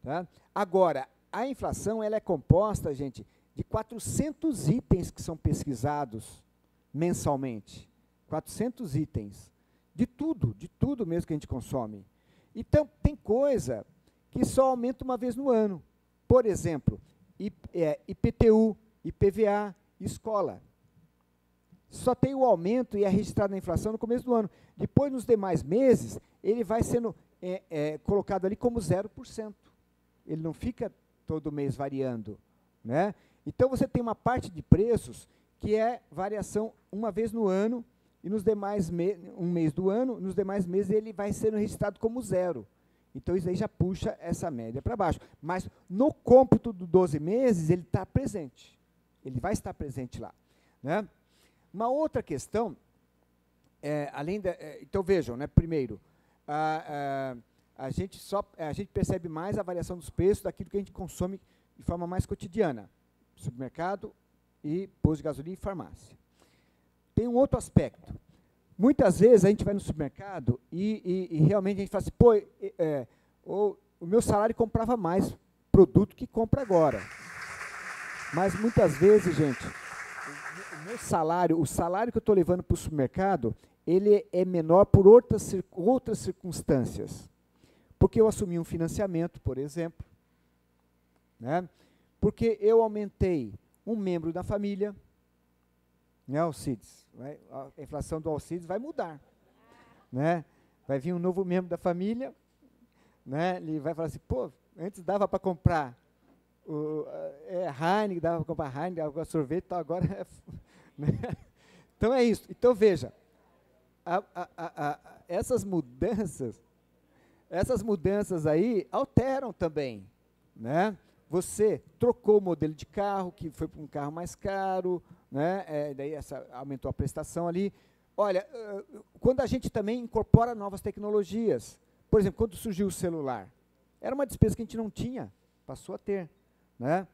Tá? Agora, a inflação ela é composta, gente, de 400 itens que são pesquisados mensalmente. 400 itens. De tudo mesmo que a gente consome. Então, tem coisa que só aumenta uma vez no ano. Por exemplo, IPTU, IPVA, escola. Só tem o aumento e é registrado na inflação no começo do ano. Depois, nos demais meses, ele vai sendo colocado ali como 0%. Ele não fica todo mês variando. né? Então, você tem uma parte de preços que é variação uma vez no ano, e nos demais um mês do ano, nos demais meses ele vai sendo registrado como zero. Então, isso aí já puxa essa média para baixo. Mas, no cômputo dos 12 meses, ele está presente. Ele vai estar presente lá, né? Uma outra questão, então, vejam, né, primeiro, a gente percebe mais a variação dos preços daquilo que a gente consome de forma mais cotidiana. Supermercado e posto de gasolina e farmácia. Tem um outro aspecto. Muitas vezes a gente vai no supermercado e realmente a gente fala assim, pô, o meu salário comprava mais produto que compra agora. Mas muitas vezes, gente, o meu salário, o salário que eu estou levando para o supermercado, ele é menor por outras circunstâncias. Porque eu assumi um financiamento, por exemplo, né? Porque eu aumentei um membro da família, né, Alcides? A inflação do Alcides vai mudar, né? Vai vir um novo membro da família, né? Ele vai falar assim, pô, antes dava para comprar Heineken, dava para comprar Heineken, dava para sorvete, então agora né? Então é isso. Então veja, essas mudanças aí alteram também, né? Você trocou o modelo de carro, que foi para um carro mais caro, né? Daí aumentou a prestação ali. Olha, quando a gente também incorpora novas tecnologias, por exemplo, quando surgiu o celular, era uma despesa que a gente não tinha, passou a ter, né?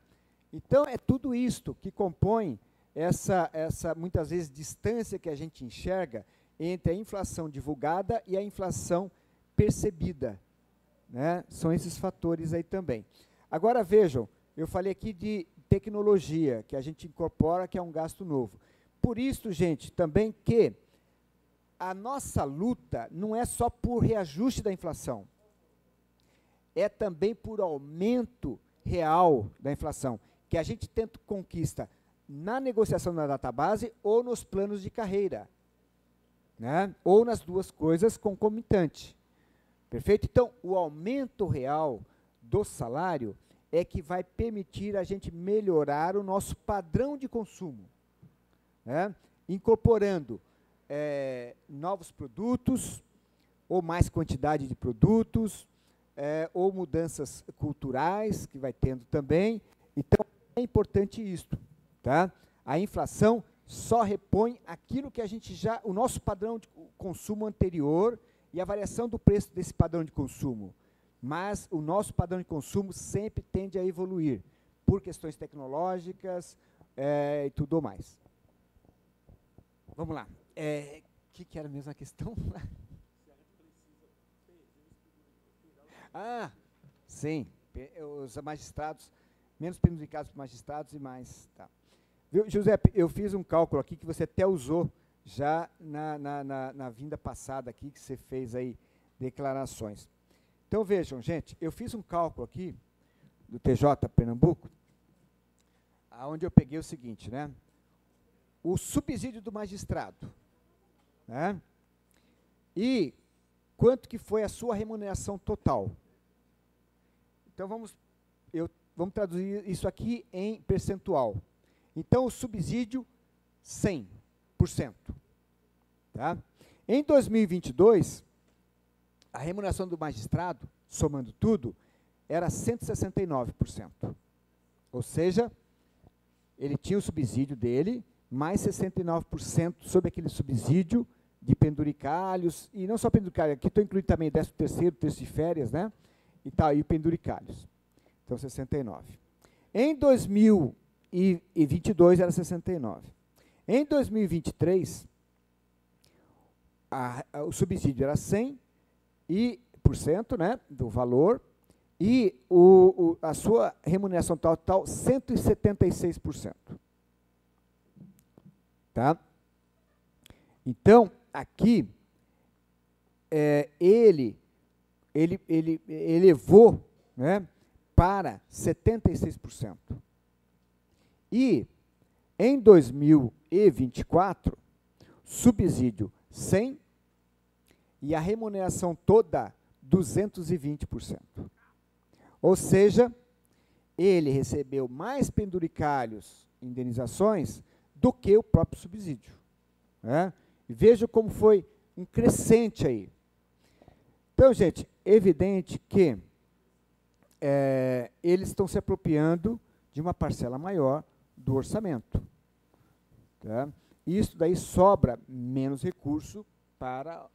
Então, é tudo isto que compõe essa muitas vezes, distância que a gente enxerga entre a inflação divulgada e a inflação percebida, né? São esses fatores aí também. Agora, vejam, eu falei aqui de tecnologia, que a gente incorpora, que é um gasto novo. Por isso, gente, também que a nossa luta não é só por reajuste da inflação, é também por aumento real da inflação, que a gente tenta conquista na negociação da database ou nos planos de carreira, né? Ou nas duas coisas concomitantes. Perfeito? Então, o aumento real do salário é que vai permitir a gente melhorar o nosso padrão de consumo, né? Incorporando novos produtos, ou mais quantidade de produtos, ou mudanças culturais, que vai tendo também. Então, é importante isso, tá? A inflação só repõe aquilo que a gente o nosso padrão de consumo anterior e a variação do preço desse padrão de consumo. Mas o nosso padrão de consumo sempre tende a evoluir, por questões tecnológicas e tudo mais. Vamos lá. Que era a mesma questão? Sim. Os magistrados, menos penurificados para magistrados e mais. Tá. Viu, Giuseppe, eu fiz um cálculo aqui que você até usou já na vinda passada aqui, que você fez aí declarações. Então, vejam, gente, eu fiz um cálculo aqui, do TJ Pernambuco, onde eu peguei o seguinte, né? O subsídio do magistrado, né? E quanto que foi a sua remuneração total. Então, vamos traduzir isso aqui em percentual. Então, o subsídio, 100%. Tá? Em 2022, a remuneração do magistrado, somando tudo, era 169%. Ou seja, ele tinha o subsídio dele, mais 69% sobre aquele subsídio de penduricalhos, e não só penduricalhos, aqui estou incluindo também 13º, terço de férias, né? E tal, e penduricalhos. Então, 69%. Em 2022, era 69%. Em 2023, o subsídio era 100%, né, do valor, e a sua remuneração total, 176%. Tá? Então, aqui, ele elevou, né, para 76%. E, em 2024, subsídio 100% e a remuneração toda 220%. Ou seja, ele recebeu mais penduricalhos, indenizações, do que o próprio subsídio. Né? E veja como foi um crescente aí. Então, gente, é evidente que eles estão se apropriando de uma parcela maior do orçamento. Tá? E isso daí sobra menos recurso para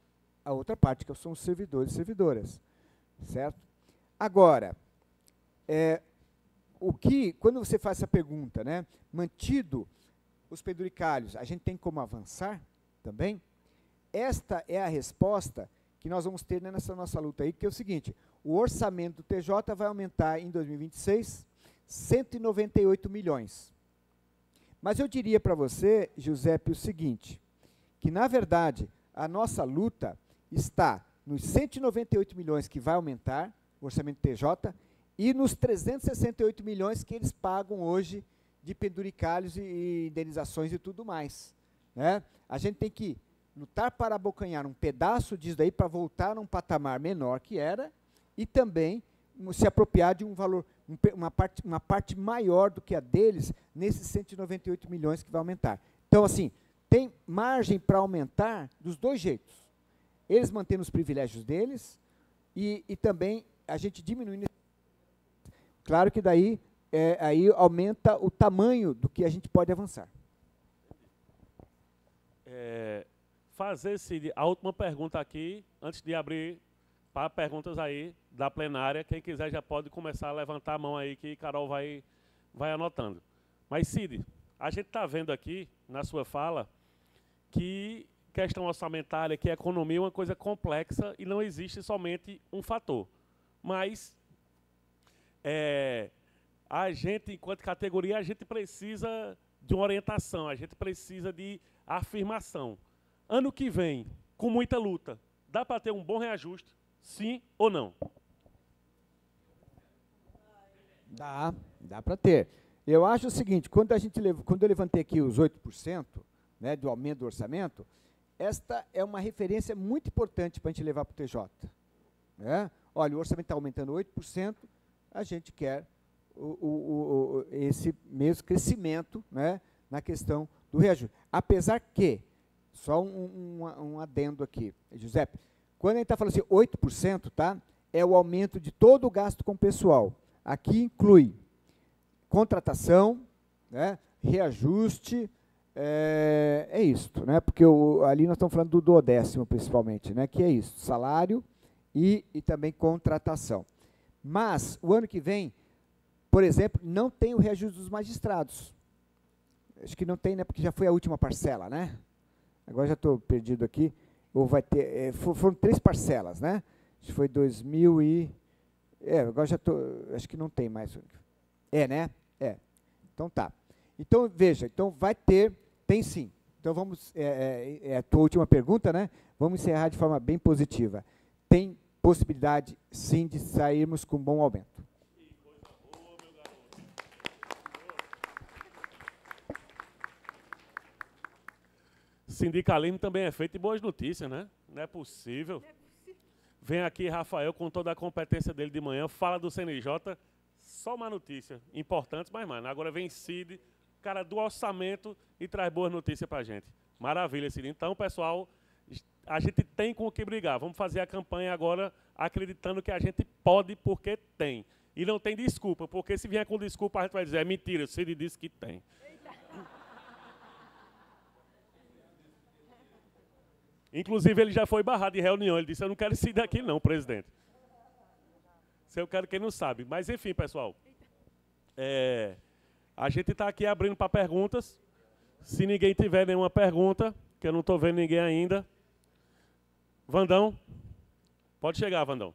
a outra parte, que são os servidores e servidoras. Certo? Agora, quando você faz essa pergunta, né, mantido os penduricalhos, a gente tem como avançar também? Esta é a resposta que nós vamos ter nessa nossa luta aí, que é o seguinte: o orçamento do TJ vai aumentar em 2026 198 milhões. Mas eu diria para você, Giuseppe, o seguinte, que, na verdade, a nossa luta está nos 198 milhões que vai aumentar o orçamento do TJ e nos 368 milhões que eles pagam hoje de penduricalhos e indenizações e tudo mais. Né? A gente tem que lutar para abocanhar um pedaço disso daí para voltar num patamar menor que era e também se apropriar de um valor, uma parte maior do que a deles nesses 198 milhões que vai aumentar. Então, assim, tem margem para aumentar dos dois jeitos. Eles mantendo os privilégios deles e também a gente diminuindo. Claro que daí aí aumenta o tamanho do que a gente pode avançar. Fazer a última pergunta aqui, antes de abrir para perguntas aí da plenária. Quem quiser já pode começar a levantar a mão aí, que Carol vai anotando. Mas, Cid, a gente está vendo aqui, na sua fala, que questão orçamentária, que a economia é uma coisa complexa e não existe somente um fator. Mas a gente, enquanto categoria, a gente precisa de uma orientação, a gente precisa de afirmação. Ano que vem, com muita luta, dá para ter um bom reajuste, sim ou não? Dá para ter. Eu acho o seguinte, quando eu levantei aqui os 8%, né, do aumento do orçamento, esta é uma referência muito importante para a gente levar para o TJ. Né? Olha, o orçamento está aumentando 8%, a gente quer esse mesmo crescimento, né, na questão do reajuste. Apesar que, só um adendo aqui, Giuseppe, quando a gente está falando assim, 8%, tá, é o aumento de todo o gasto com o pessoal. Aqui inclui contratação, né, reajuste, é isso, né, porque ali nós estamos falando do duodécimo, principalmente, né, que é isso, salário e também contratação. Mas, o ano que vem, por exemplo, não tem o reajuste dos magistrados. Acho que não tem, né, porque já foi a última parcela, né? Agora já estou perdido aqui. Ou vai ter, foram 3 parcelas, né? Acho que foi 2000 e... agora já estou... Acho que não tem mais. Né? Então tá. Então, veja, então vai ter... Tem sim. Então vamos... a tua última pergunta, né? Vamos encerrar de forma bem positiva. Tem possibilidade, sim, de sairmos com um bom aumento. Sindicalismo também é feito de boas notícias, né? Não é possível. Vem aqui Rafael com toda a competência dele de manhã, fala do CNJ, só uma notícia importante, mas, mano, agora vem Cid, cara do orçamento, e traz boas notícias pra gente. Maravilha, Cid. Então, pessoal, a gente tem com o que brigar. Vamos fazer a campanha agora acreditando que a gente pode porque tem. E não tem desculpa, porque se vier com desculpa, a gente vai dizer, é mentira, o Cid disse que tem. Inclusive, ele já foi barrado de reunião. Ele disse, eu não quero sair daqui não, presidente. Se eu quero, quem não sabe. Mas, enfim, pessoal. A gente está aqui abrindo para perguntas. Se ninguém tiver nenhuma pergunta, que eu não estou vendo ninguém ainda. Vandão. Pode chegar, Vandão.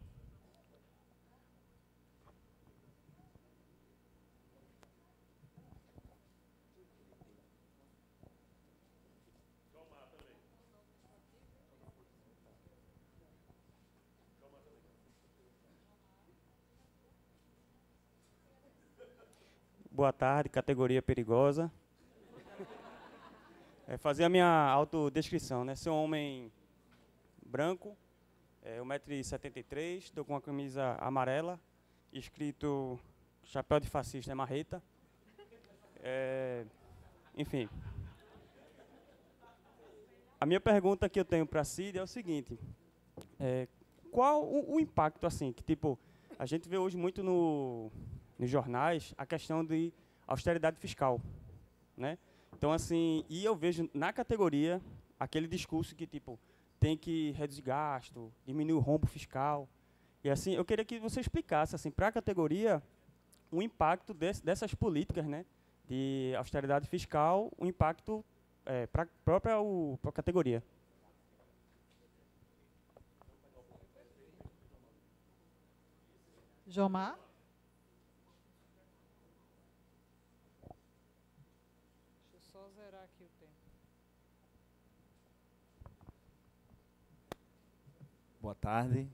Boa tarde, categoria perigosa. Fazer a minha autodescrição, né? Sou um homem branco, 1,73 m, estou com uma camisa amarela, escrito chapéu de fascista é marreta. Enfim. A minha pergunta que eu tenho para a Cid é o seguinte. Qual o impacto, assim, que tipo, a gente vê hoje muito nos jornais a questão de austeridade fiscal, né? Então, assim, e eu vejo na categoria aquele discurso que, tipo, tem que reduzir gasto, diminuir o rombo fiscal. E, assim, eu queria que você explicasse, assim, para a categoria, o impacto dessas políticas, né, de austeridade fiscal, o impacto para a própria categoria. Jomar? Deixa eu só zerar aqui o tempo. Boa tarde,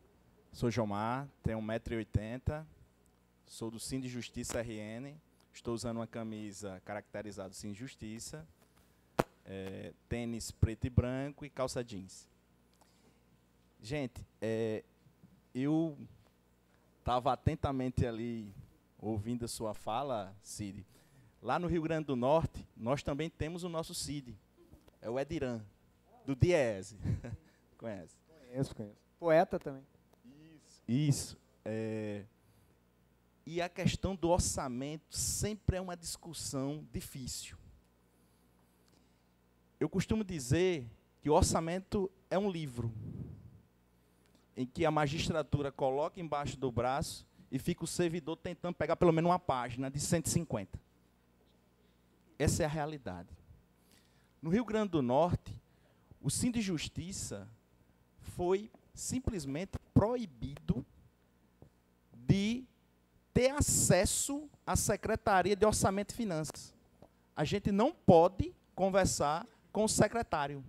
sou Jomar, tenho 1,80 m, sou do Cine Justiça RN, estou usando uma camisa caracterizada Cine Justiça, tênis preto e branco e calça jeans. Gente, eu estava atentamente ali ouvindo a sua fala, Cid. Lá no Rio Grande do Norte, nós também temos o nosso Cid, é o Ediran, do Diese. Conhece? Conheço. Poeta também. Isso. E a questão do orçamento sempre é uma discussão difícil. Eu costumo dizer que o orçamento é um livro em que a magistratura coloca embaixo do braço e fica o servidor tentando pegar pelo menos uma página de 150. Essa é a realidade. No Rio Grande do Norte, o Cine de Justiça foi simplesmente proibido de ter acesso à Secretaria de Orçamento e Finanças. A gente não pode conversar com o secretário.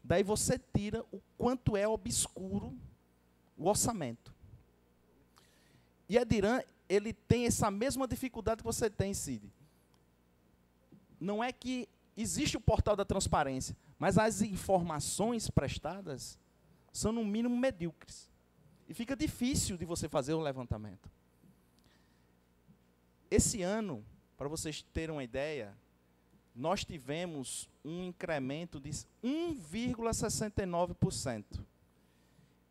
Daí você tira o quanto é obscuro o orçamento. E Ediran, ele tem essa mesma dificuldade que você tem, Cid. Não é que existe o portal da transparência, mas as informações prestadas são, no mínimo, medíocres. E fica difícil de você fazer o levantamento. Esse ano, para vocês terem uma ideia, nós tivemos um incremento de 1,69%,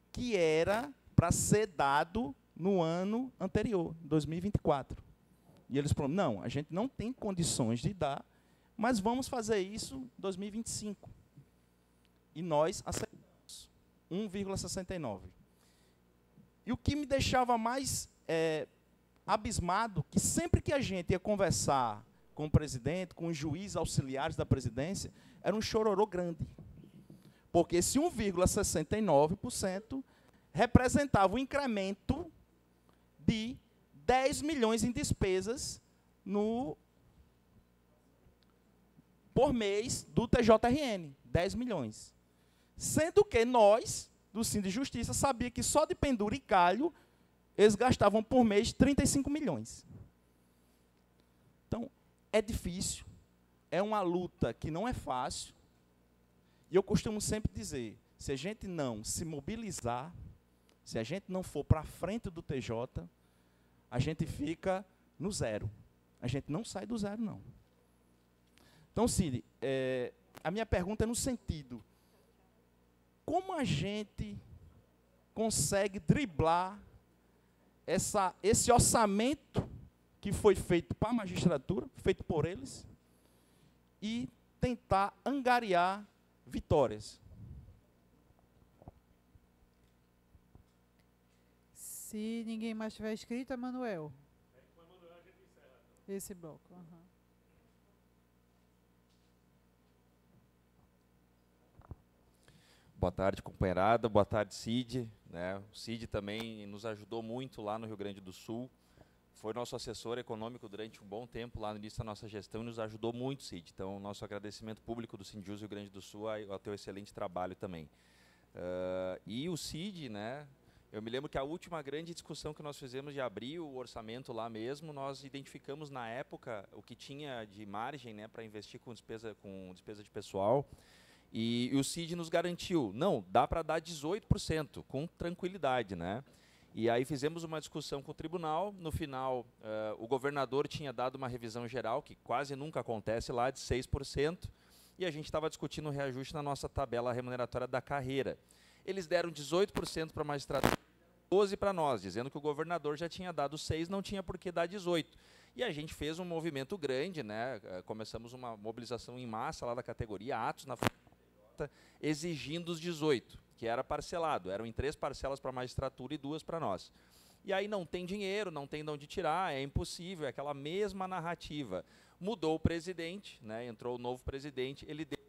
que era para ser dado no ano anterior, 2024. E eles falaram, não, a gente não tem condições de dar, mas vamos fazer isso em 2025. E nós aceitamos 1,69%. E o que me deixava mais abismado, que sempre que a gente ia conversar com o presidente, com os juízes auxiliares da presidência, era um chororô grande. Porque esse 1,69% representava um incremento de 10 milhões em despesas por mês do TJRN. 10 milhões. Sendo que nós, do Cine de Justiça, sabia que só de pendura e calho, eles gastavam por mês 35 milhões. Então, é difícil, é uma luta que não é fácil, e eu costumo sempre dizer, se a gente não se mobilizar, se a gente não for para a frente do TJ, a gente fica no zero. A gente não sai do zero, não. Então, Cid, a minha pergunta é no sentido, como a gente consegue driblar esse orçamento que foi feito para a magistratura, feito por eles, e tentar angariar vitórias? Se ninguém mais tiver escrito, é Manuel. Esse bloco. Uhum. Boa tarde, companheirada. Boa tarde, Cid. Né? O Cid também nos ajudou muito lá no Rio Grande do Sul. Foi nosso assessor econômico durante um bom tempo lá no início da nossa gestão e nos ajudou muito, Cid. Então, nosso agradecimento público do Sindjus Rio Grande do Sul ao teu excelente trabalho também. E o Cid, né? Eu me lembro que a última grande discussão que nós fizemos de abrir o orçamento lá mesmo, nós identificamos na época o que tinha de margem, né, para investir com despesa de pessoal. E o Cid nos garantiu, não, dá para dar 18%, com tranquilidade, né? E aí fizemos uma discussão com o tribunal. No final, o governador tinha dado uma revisão geral, que quase nunca acontece lá, de 6%, e a gente estava discutindo o reajuste na nossa tabela remuneratória da carreira. Eles deram 18% para a magistratura, 12% para nós, dizendo que o governador já tinha dado 6%, não tinha por que dar 18%. E a gente fez um movimento grande, né? Começamos uma mobilização em massa lá da categoria, atos na exigindo os 18%, que era parcelado. Eram em 3 parcelas para a magistratura e 2 para nós. E aí não tem dinheiro, não tem de onde tirar, é impossível, é aquela mesma narrativa. Mudou o presidente, né? Entrou o novo presidente, ele deu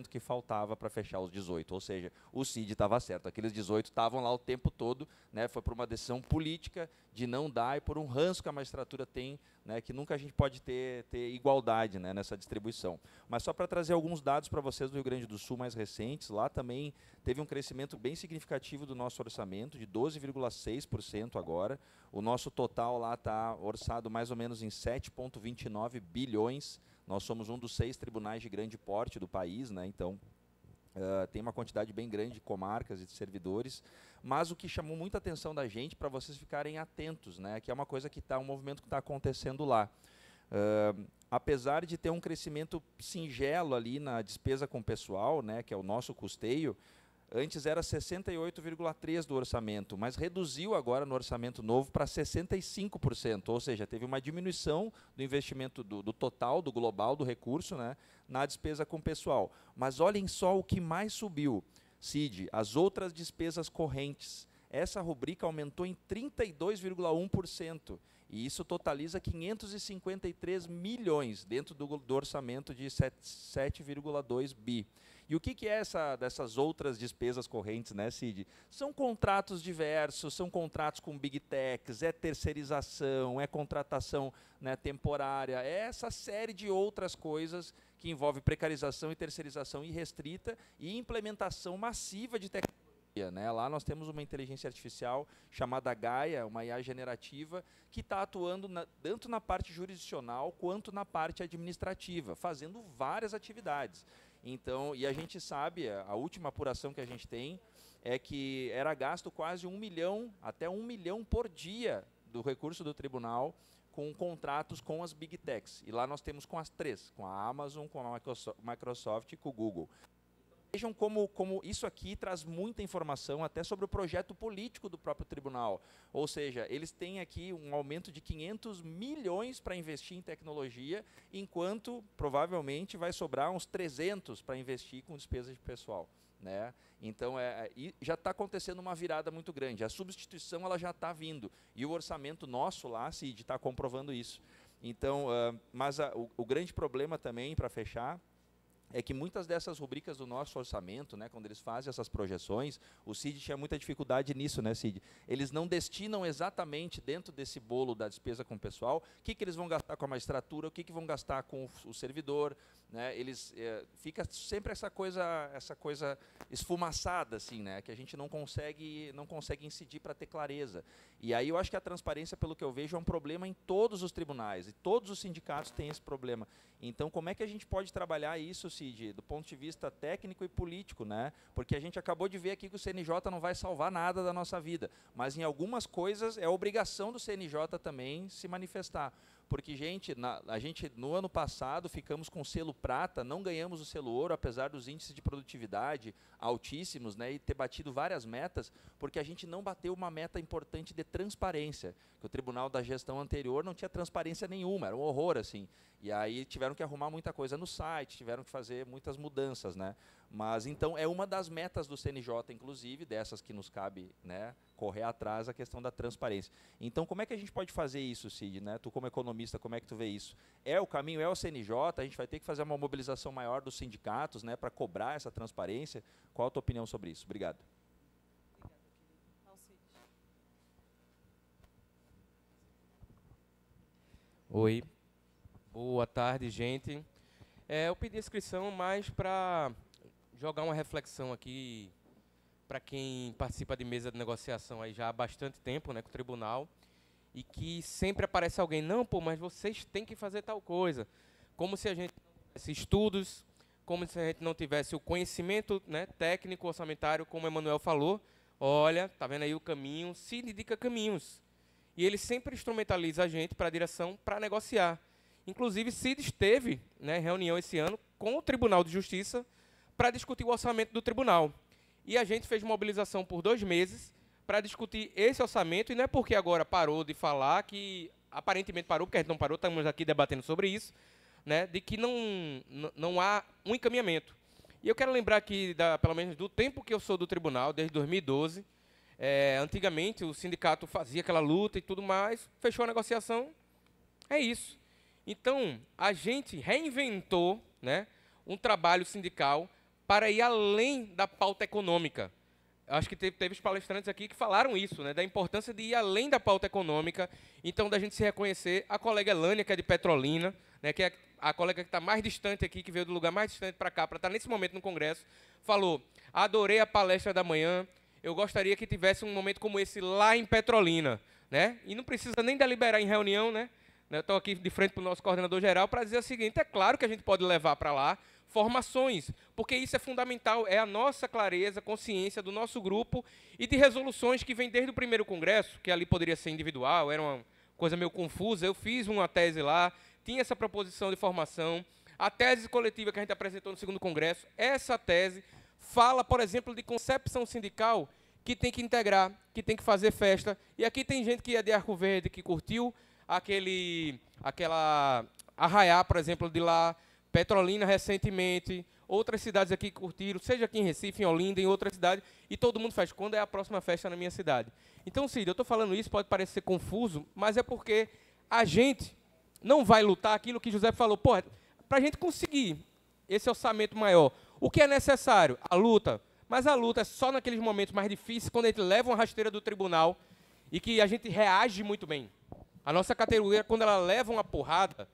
que faltava para fechar os 18, ou seja, o CID estava certo, aqueles 18 estavam lá o tempo todo, né, foi por uma decisão política de não dar e por um ranço que a magistratura tem, né, que nunca a gente pode ter igualdade, né, nessa distribuição. Mas só para trazer alguns dados para vocês do Rio Grande do Sul mais recentes, lá também teve um crescimento bem significativo do nosso orçamento, de 12,6% agora, o nosso total lá está orçado mais ou menos em 7,29 bilhões. Nós somos um dos 6 tribunais de grande porte do país, né? Então tem uma quantidade bem grande de comarcas e de servidores. Mas o que chamou muita atenção da gente, para vocês ficarem atentos, né? Que é uma coisa que está, um movimento que está acontecendo lá. Apesar de ter um crescimento singelo ali na despesa com pessoal, né? Que é o nosso custeio, antes era 68,3% do orçamento, mas reduziu agora no orçamento novo para 65%, ou seja, teve uma diminuição do investimento do total, do global, do recurso, né, na despesa com pessoal. Mas olhem só o que mais subiu, Cid, as outras despesas correntes. Essa rubrica aumentou em 32,1%, e isso totaliza 553 milhões dentro do orçamento de 7,2 bi. E o que é dessas outras despesas correntes, né, Cid? São contratos diversos, são contratos com big techs, é terceirização, é contratação, né, temporária, é essa série de outras coisas que envolve precarização e terceirização irrestrita e implementação massiva de tecnologia, né? Lá nós temos uma inteligência artificial chamada Gaia, uma IA generativa, que está atuando tanto na parte jurisdicional quanto na parte administrativa, fazendo várias atividades. Então, e a gente sabe, a última apuração que a gente tem é que era gasto quase 1 milhão, até 1 milhão por dia do recurso do tribunal com contratos com as Big Techs. E lá nós temos com as 3, com a Amazon, com a Microsoft e com o Google. Vejam como isso aqui traz muita informação até sobre o projeto político do próprio tribunal. Ou seja, eles têm aqui um aumento de 500 milhões para investir em tecnologia, enquanto provavelmente vai sobrar uns 300 para investir com despesa de pessoal, né? Então, já está acontecendo uma virada muito grande. A substituição ela já está vindo. E o orçamento nosso lá, Cid, está comprovando isso. Então, mas o grande problema também, para fechar, é que muitas dessas rubricas do nosso orçamento, né, quando eles fazem essas projeções, o CID tinha muita dificuldade nisso, né, Cid? Eles não destinam exatamente dentro desse bolo da despesa com o pessoal, o que eles vão gastar com a magistratura, o que vão gastar com o servidor, né? Eles fica sempre essa coisa esfumaçada, assim, né, que a gente não consegue incidir para ter clareza. E aí eu acho que a transparência, pelo que eu vejo, é um problema em todos os tribunais, e todos os sindicatos têm esse problema. Então, como é que a gente pode trabalhar isso, Cid, do ponto de vista técnico e político, né? Porque a gente acabou de ver aqui que o CNJ não vai salvar nada da nossa vida, mas em algumas coisas é obrigação do CNJ também se manifestar. Porque, gente, a gente no ano passado ficamos com o selo prata, não ganhamos o selo ouro, apesar dos índices de produtividade altíssimos, né, e ter batido várias metas, porque a gente não bateu uma meta importante de transparência, que o Tribunal da Gestão anterior não tinha transparência nenhuma, era um horror, assim. E aí tiveram que arrumar muita coisa no site, tiveram que fazer muitas mudanças, né? Mas, então, é uma das metas do CNJ, inclusive, dessas que nos cabe, né, correr atrás, a questão da transparência. Então, como é que a gente pode fazer isso, Cid, né? Tu, como economista, como é que tu vê isso? É o caminho, é o CNJ, a gente vai ter que fazer uma mobilização maior dos sindicatos, né, para cobrar essa transparência. Qual a tua opinião sobre isso? Obrigado. Oi, boa tarde, gente. Eu pedi a inscrição mais para jogar uma reflexão aqui para quem participa de mesa de negociação aí já há bastante tempo, né, com o tribunal, e que sempre aparece alguém, não, pô, mas vocês têm que fazer tal coisa, como se a gente não tivesse estudos, como se a gente não tivesse o conhecimento, né, técnico, orçamentário, como o Emanuel falou. olha, tá vendo aí o caminho, Cid indica caminhos. E ele sempre instrumentaliza a gente para a direção para negociar. Inclusive, Cid esteve, né, em reunião esse ano com o Tribunal de Justiça para discutir o orçamento do tribunal. E a gente fez mobilização por 2 meses para discutir esse orçamento, e não é porque agora parou de falar, que aparentemente parou, porque a gente não parou, estamos aqui debatendo sobre isso, né, de que não há um encaminhamento. E eu quero lembrar aqui, pelo menos do tempo que eu sou do tribunal, desde 2012, antigamente o sindicato fazia aquela luta e tudo mais, fechou a negociação, é isso. Então, a gente reinventou, né, um trabalho sindical para ir além da pauta econômica. Acho que teve os palestrantes aqui que falaram isso, né, da importância de ir além da pauta econômica, então da gente se reconhecer. A colega Elânia, que é de Petrolina, né, que é a colega que está mais distante aqui, que veio do lugar mais distante para cá, para estar nesse momento no Congresso, falou: adorei a palestra da manhã, eu gostaria que tivesse um momento como esse lá em Petrolina, né? E não precisa nem deliberar em reunião, né? Eu estou aqui de frente para o nosso coordenador geral para dizer o seguinte: é claro que a gente pode levar para lá formações, porque isso é fundamental, é a nossa clareza, consciência do nosso grupo e de resoluções que vêm desde o primeiro congresso, que ali poderia ser individual, era uma coisa meio confusa. Eu fiz uma tese lá, tinha essa proposição de formação, a tese coletiva que a gente apresentou no segundo congresso, essa tese fala, por exemplo, de concepção sindical, que tem que integrar, que tem que fazer festa. E aqui tem gente que é de Arco Verde, que curtiu aquela Arraiá, por exemplo, de lá, Petrolina recentemente, outras cidades aqui que curtiram, seja aqui em Recife, em Olinda, em outras cidades, e todo mundo faz: quando é a próxima festa na minha cidade? Então, Cid, eu estou falando isso, pode parecer confuso, mas é porque a gente não vai lutar aquilo que José falou. Pô, para a gente conseguir esse orçamento maior, o que é necessário? A luta. Mas a luta é só naqueles momentos mais difíceis, quando a gente leva uma rasteira do tribunal e que a gente reage muito bem. A nossa categoria, quando ela leva uma porrada,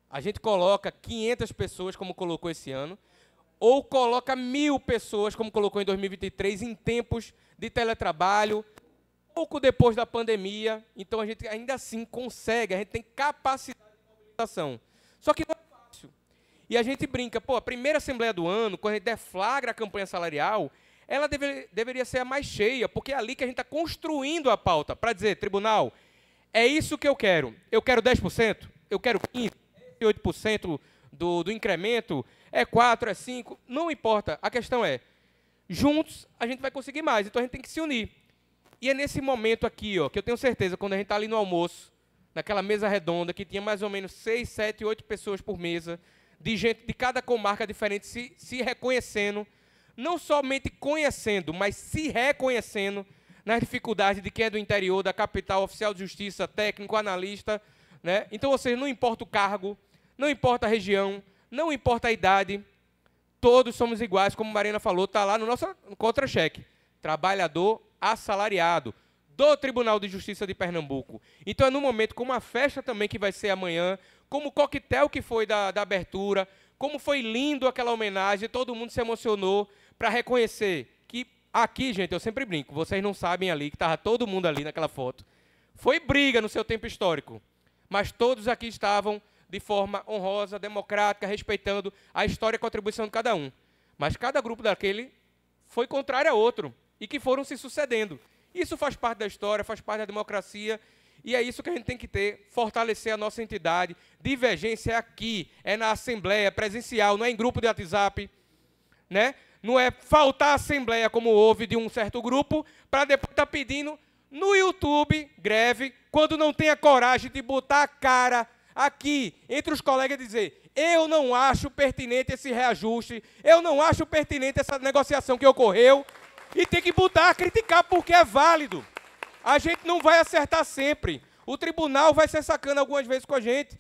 a gente coloca 500 pessoas, como colocou esse ano, ou coloca 1000 pessoas, como colocou em 2023, em tempos de teletrabalho, pouco depois da pandemia. Então, a gente ainda assim consegue, a gente tem capacidade de mobilização. Só que não é fácil. E a gente brinca, pô, a primeira assembleia do ano, quando a gente deflagra a campanha salarial, ela deveria ser a mais cheia, porque é ali que a gente está construindo a pauta, para dizer: tribunal, é isso que eu quero 10%, eu quero 15%, 8% do incremento, é 4%, é 5%, não importa. A questão é, juntos a gente vai conseguir mais, então a gente tem que se unir. E é nesse momento aqui, ó, que eu tenho certeza, quando a gente está ali no almoço, naquela mesa redonda, que tinha mais ou menos 6, 7, 8 pessoas por mesa, de gente de cada comarca diferente se reconhecendo, não somente conhecendo, mas se reconhecendo nas dificuldades de quem é do interior, da capital, oficial de justiça, técnico, analista, né? Então, ou seja, não importa o cargo, não importa a região, não importa a idade, todos somos iguais, como a Marina falou, está lá no nosso contra-cheque: trabalhador assalariado do Tribunal de Justiça de Pernambuco. Então, é num momento como a festa também, que vai ser amanhã, como o coquetel que foi da abertura, como foi lindo aquela homenagem, todo mundo se emocionou para reconhecer que aqui, gente, eu sempre brinco, vocês não sabem ali, que estava todo mundo ali naquela foto. Foi briga no seu tempo histórico, mas todos aqui estavam de forma honrosa, democrática, respeitando a história e a contribuição de cada um. Mas cada grupo daquele foi contrário a outro, e que foram se sucedendo. Isso faz parte da história, faz parte da democracia, e é isso que a gente tem que ter, fortalecer a nossa entidade. Divergência é aqui, é na assembleia, presencial, não é em grupo de WhatsApp, né? Não é faltar a assembleia, como houve de um certo grupo, para depois estar pedindo no YouTube greve, quando não tem a coragem de botar a cara aqui entre os colegas e dizer: eu não acho pertinente esse reajuste, eu não acho pertinente essa negociação que ocorreu, e tem que botar, criticar, porque é válido. A gente não vai acertar sempre. O tribunal vai ser sacana algumas vezes com a gente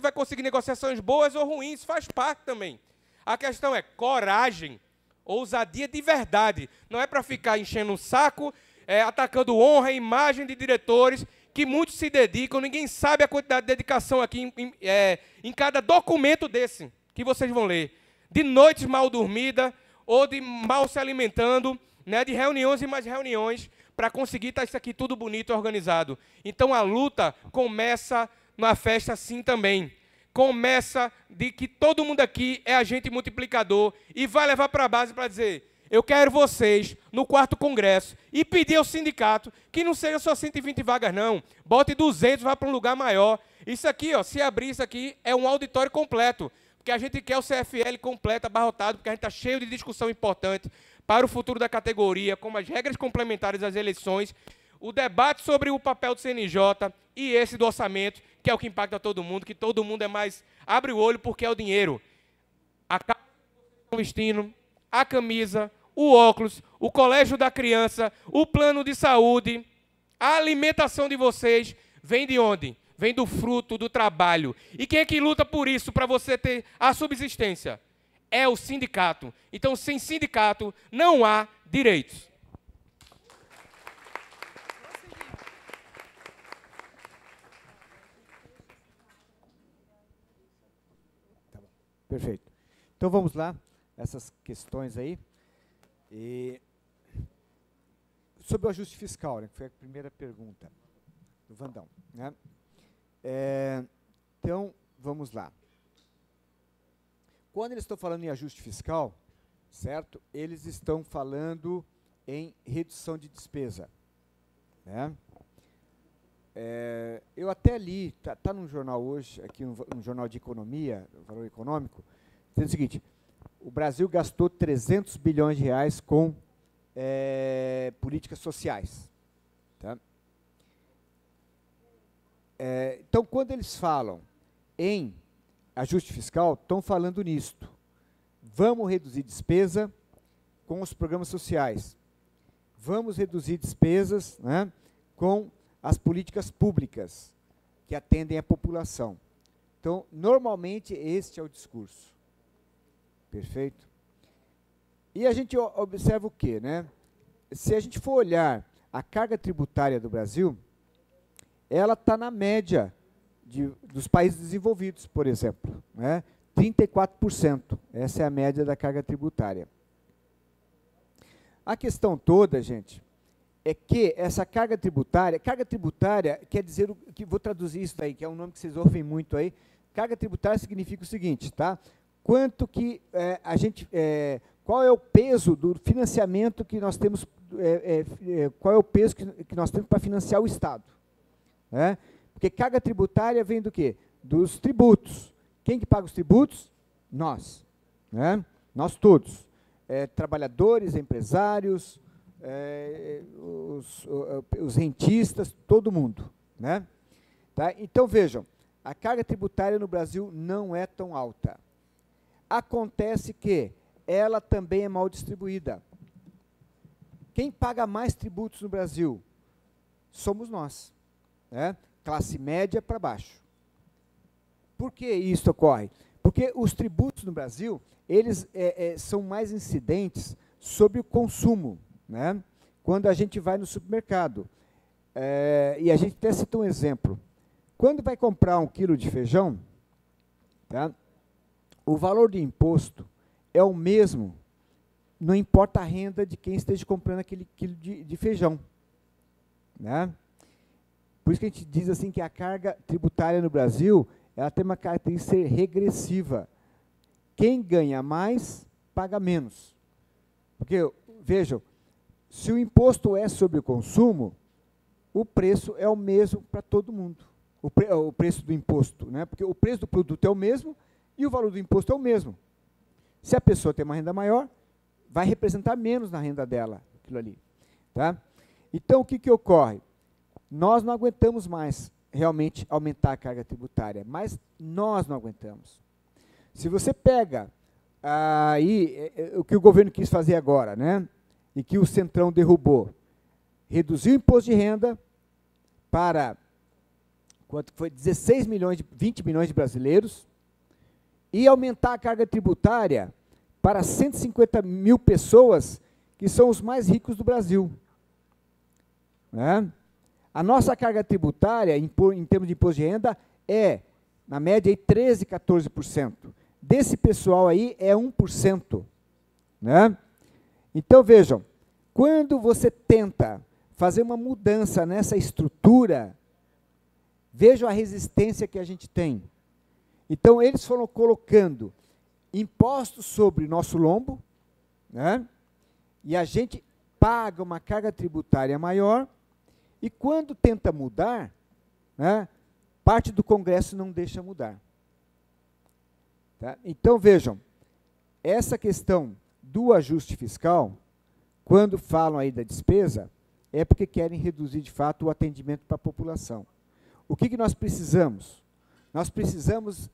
vai conseguir negociações boas ou ruins, faz parte também. A questão é coragem, ousadia de verdade. Não é para ficar enchendo o saco, atacando honra e imagem de diretores, que muitos se dedicam, ninguém sabe a quantidade de dedicação aqui em cada documento desse que vocês vão ler. De noites mal dormidas, ou de mal se alimentando, né, de reuniões e mais reuniões, para conseguir estar isso aqui tudo bonito e organizado. Então, a luta começa na festa assim também. Começa de que todo mundo aqui é agente multiplicador e vai levar para a base para dizer: Eu quero vocês no 4º Congresso e pedir ao sindicato que não seja só 120 vagas, não. Bote 200, vá para um lugar maior. Isso aqui, ó, se abrir isso aqui, é um auditório completo. Porque a gente quer o CFL completo, abarrotado, porque a gente está cheio de discussão importante para o futuro da categoria, como as regras complementares das eleições, o debate sobre o papel do CNJ e esse do orçamento, que é o que impacta todo mundo, que todo mundo é mais... Abre o olho porque é o dinheiro. A casa que vocês estão vestindo, a camisa, o óculos, o colégio da criança, o plano de saúde, a alimentação de vocês, vem de onde? Vem do fruto do trabalho. E quem é que luta por isso, para você ter a subsistência? É o sindicato. Então, sem sindicato, não há direitos. Tá bom. Perfeito. Então, vamos lá. Essas questões aí. E sobre o ajuste fiscal, né, que foi a primeira pergunta do Vandão, né? Então, vamos lá. Quando eles estão falando em ajuste fiscal, certo? Eles estão falando em redução de despesa, né? Eu até li, tá num jornal hoje, aqui um jornal de economia, Valor Econômico, dizendo o seguinte: o Brasil gastou 300 bilhões de reais com políticas sociais. Tá? Então, quando eles falam em ajuste fiscal, estão falando nisto. Vamos reduzir despesa com os programas sociais. Vamos reduzir despesas, né, com as políticas públicas que atendem a população. Então, normalmente, este é o discurso. Perfeito? E a gente observa o quê, né? Se a gente for olhar a carga tributária do Brasil, ela está na média dos países desenvolvidos, por exemplo, né? 34%. Essa é a média da carga tributária. A questão toda, gente, é que essa carga tributária quer dizer, vou traduzir isso daí, que é um nome que vocês ouvem muito aí. Carga tributária significa o seguinte, tá? Quanto que qual é o peso do financiamento que nós temos, qual é o peso que nós temos para financiar o Estado, né? Porque carga tributária vem do quê? Dos tributos. Quem que paga os tributos? Nós, né? Nós todos, trabalhadores, empresários, os rentistas, todo mundo, né? Tá? Então vejam, a carga tributária no Brasil não é tão alta. Acontece que ela também é mal distribuída. Quem paga mais tributos no Brasil? Somos nós, né? Classe média para baixo. Por que isso ocorre? Porque os tributos no Brasil, eles são mais incidentes sobre o consumo, né? Quando a gente vai no supermercado. E a gente até cita um exemplo. Quando vai comprar 1 quilo de feijão, tá? O valor de imposto é o mesmo, não importa a renda de quem esteja comprando aquele quilo de feijão, né? Por isso que a gente diz assim que a carga tributária no Brasil, ela tem uma característica regressiva. Quem ganha mais, paga menos. Porque, vejam, se o imposto é sobre o consumo, o preço é o mesmo para todo mundo. O preço do imposto, né? Porque o preço do produto é o mesmo e o valor do imposto é o mesmo. Se a pessoa tem uma renda maior, vai representar menos na renda dela, aquilo ali. Tá? Então, o que ocorre? Nós não aguentamos mais realmente aumentar a carga tributária, mas nós não aguentamos. Se você pega aí o que o governo quis fazer agora, né, e que o Centrão derrubou, reduzir o imposto de renda para quanto foi 16 milhões, 20 milhões de brasileiros, e aumentar a carga tributária para 150 mil pessoas que são os mais ricos do Brasil, né? A nossa carga tributária, em termos de imposto de renda, é, na média, aí, 13%, 14%. Desse pessoal aí, é 1%. Né? Então, vejam, quando você tenta fazer uma mudança nessa estrutura, vejam a resistência que a gente tem. Então, eles foram colocando impostos sobre o nosso lombo, né? E a gente paga uma carga tributária maior, e quando tenta mudar, né, parte do Congresso não deixa mudar. Tá? Então, vejam, essa questão do ajuste fiscal, quando falam aí da despesa, é porque querem reduzir, de fato, o atendimento para a população. O que nós precisamos? Nós precisamos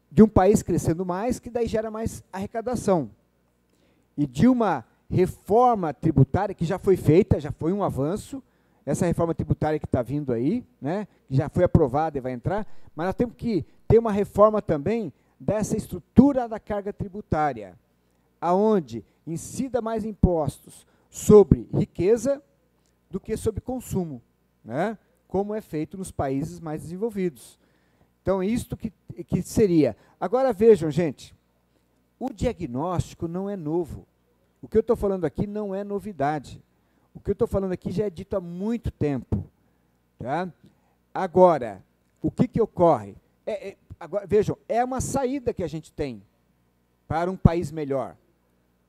de um país crescendo mais, que daí gera mais arrecadação. E de uma reforma tributária que já foi feita, já foi um avanço, essa reforma tributária que está vindo aí, né, que já foi aprovada e vai entrar, mas nós temos que ter uma reforma também dessa estrutura da carga tributária, aonde incida mais impostos sobre riqueza do que sobre consumo, né, como é feito nos países mais desenvolvidos. Então, isto que seria. Agora, vejam, gente, o diagnóstico não é novo. O que eu estou falando aqui não é novidade. O que eu estou falando aqui já é dito há muito tempo. Tá? Agora, o que ocorre? Agora, vejam, é uma saída que a gente tem para um país melhor.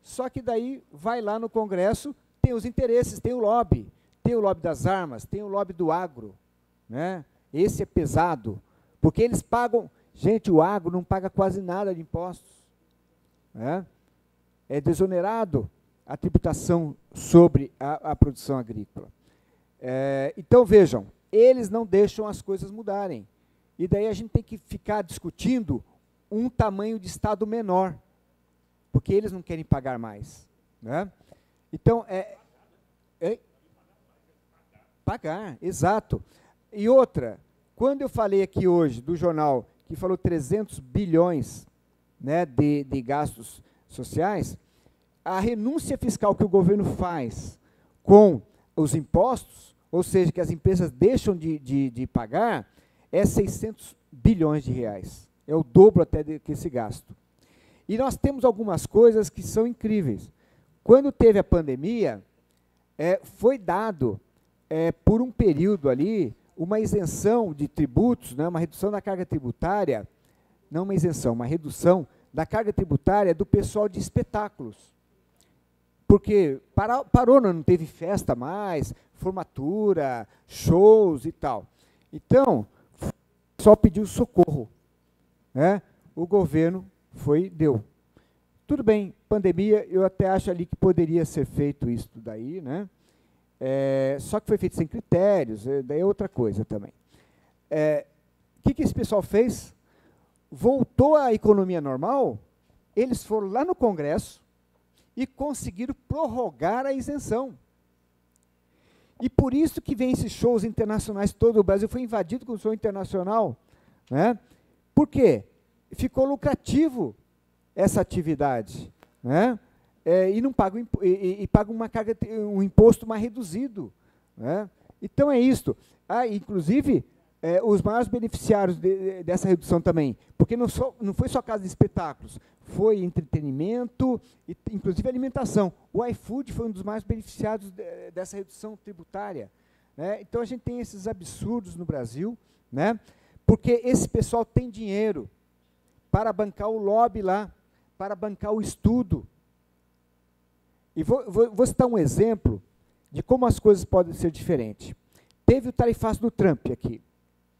Só que daí vai lá no Congresso, tem os interesses, tem o lobby das armas, tem o lobby do agro. Né? Esse é pesado, porque eles pagam... Gente, o agro não paga quase nada de impostos. Né? É desonerado a tributação sobre a produção agrícola. Então, vejam, eles não deixam as coisas mudarem. E daí a gente tem que ficar discutindo um tamanho de Estado menor, porque eles não querem pagar mais. Né? Então, pagar, exato. E outra, quando eu falei aqui hoje do jornal, que falou 300 bilhões, né, de gastos sociais, a renúncia fiscal que o governo faz com os impostos, ou seja, que as empresas deixam de pagar, é 600 bilhões de reais. É o dobro até desse gasto. E nós temos algumas coisas que são incríveis. Quando teve a pandemia, foi dado, por um período ali, uma isenção de tributos, né, uma redução da carga tributária, não uma isenção, uma redução da carga tributária do pessoal de espetáculos. Porque parou, não teve festa mais, formatura, shows e tal. Então, só pediu socorro. Né? O governo deu. Tudo bem, pandemia, eu até acho ali que poderia ser feito isso daí, né? Só que foi feito sem critérios, daí é outra coisa também. O que esse pessoal fez? Voltou à economia normal, eles foram lá no Congresso e conseguiram prorrogar a isenção. E por isso que vem esses shows internacionais, todo o Brasil foi invadido com o show internacional. Né? Por quê? Ficou lucrativo essa atividade. Né? E não paga, paga um imposto mais reduzido. Né? Então é isso. Inclusive, os maiores beneficiários dessa redução também, porque não foi só casa de espetáculos, foi entretenimento, e, inclusive alimentação. O iFood foi um dos mais beneficiados dessa redução tributária. Né? Então a gente tem esses absurdos no Brasil, né? Porque esse pessoal tem dinheiro para bancar o lobby lá, para bancar o estudo. E vou citar um exemplo de como as coisas podem ser diferentes. Teve o tarifaço do Trump aqui,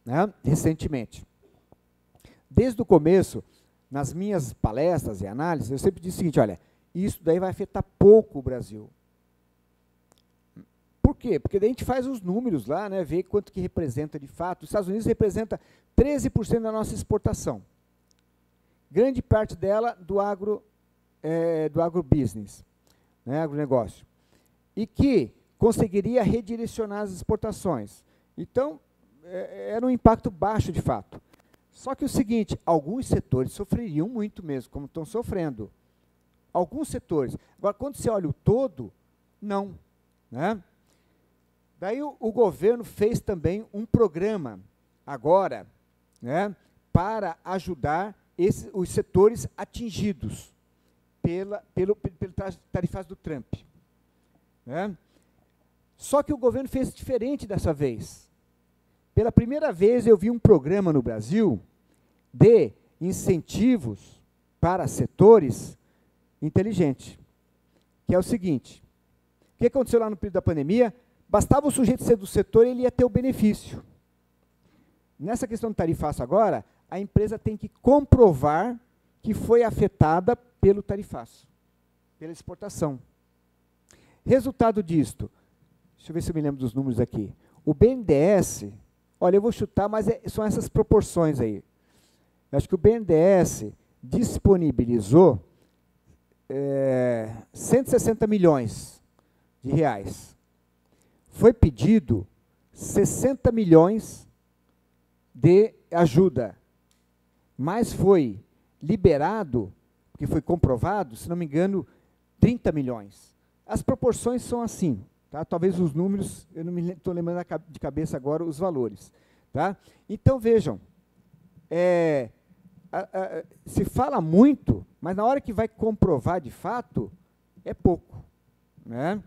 né, recentemente. Desde o começo, nas minhas palestras e análises, eu sempre disse o seguinte, olha, isso daí vai afetar pouco o Brasil. Por quê? Porque daí a gente faz os números lá, né, vê quanto que representa de fato. Os Estados Unidos representa 13% da nossa exportação. Grande parte dela do agrobusiness, né, agronegócio, e que conseguiria redirecionar as exportações. Então, era um impacto baixo de fato. Só que o seguinte, alguns setores sofreriam muito mesmo, como estão sofrendo. Alguns setores. Agora, quando você olha o todo, não. Né? Daí o governo fez também um programa, agora, né, para ajudar os setores atingidos pelo tarifaço do Trump. Né? Só que o governo fez diferente dessa vez. Pela primeira vez eu vi um programa no Brasil de incentivos para setores inteligentes. que é o seguinte. O que aconteceu lá no período da pandemia? Bastava o sujeito ser do setor e ele ia ter o benefício. Nessa questão do tarifaço agora, a empresa tem que comprovar que foi afetada pelo tarifaço, pela exportação. Resultado disto, deixa eu ver se eu me lembro dos números aqui. O BNDES, olha, eu vou chutar, mas são essas proporções aí. Eu acho que o BNDES disponibilizou 160 milhões de reais. Foi pedido 60 milhões de ajuda, mas foi liberado, porque foi comprovado, se não me engano, 30 milhões. As proporções são assim, tá? Talvez os números, eu não me estou lembrando de cabeça agora os valores. Tá? Então, vejam, se fala muito, mas na hora que vai comprovar de fato, é pouco. Né?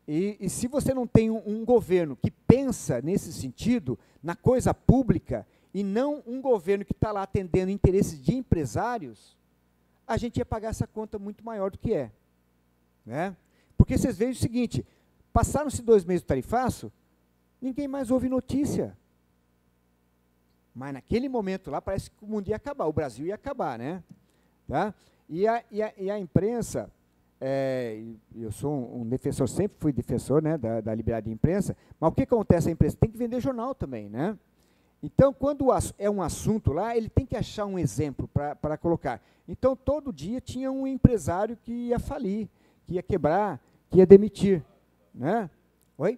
E se você não tem um governo que pensa nesse sentido, na coisa pública, e não um governo que está lá atendendo interesses de empresários, a gente ia pagar essa conta muito maior do que é. Né? Porque vocês veem o seguinte, passaram-se 2 meses do tarifaço, ninguém mais ouve notícia. Mas naquele momento lá, parece que o mundo ia acabar, o Brasil ia acabar. Né? Tá? E a imprensa... eu sou um defensor, sempre fui defensor, né, da liberdade de imprensa, mas o que acontece? A imprensa tem que vender jornal também, né? Então, quando é um assunto lá, ele tem que achar um exemplo para colocar. Então, todo dia tinha um empresário que ia falir, que ia quebrar, que ia demitir. Né? Oi?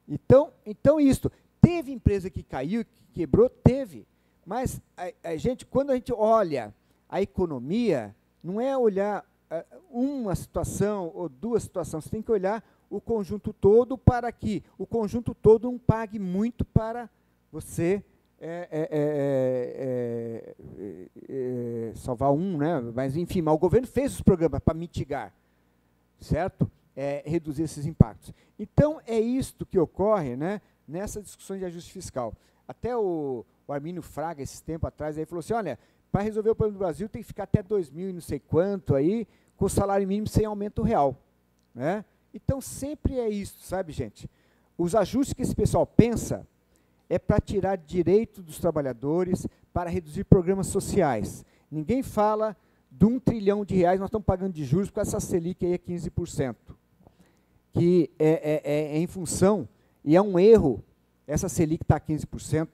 Então isso. Teve empresa que caiu, que quebrou? Teve. Mas, quando a gente olha a economia, não é olhar uma situação ou 2 situações, você tem que olhar o conjunto todo para que o conjunto todo não pague muito para você salvar né? Mas, enfim, o governo fez os programas para mitigar, certo? Reduzir esses impactos. Então, é isto que ocorre, né, nessa discussão de ajuste fiscal. Até o Armínio Fraga, esses tempos atrás, aí falou assim, olha, para resolver o problema do Brasil tem que ficar até 2000 e não sei quanto aí, com o salário mínimo sem aumento real. Né? Então, sempre é isso, sabe, gente? Os ajustes que esse pessoal pensa é para tirar direito dos trabalhadores, para reduzir programas sociais. Ninguém fala de R$1 trilhão nós estamos pagando de juros com essa Selic aí é 15%, que é em função, e é um erro, essa Selic está a 15%,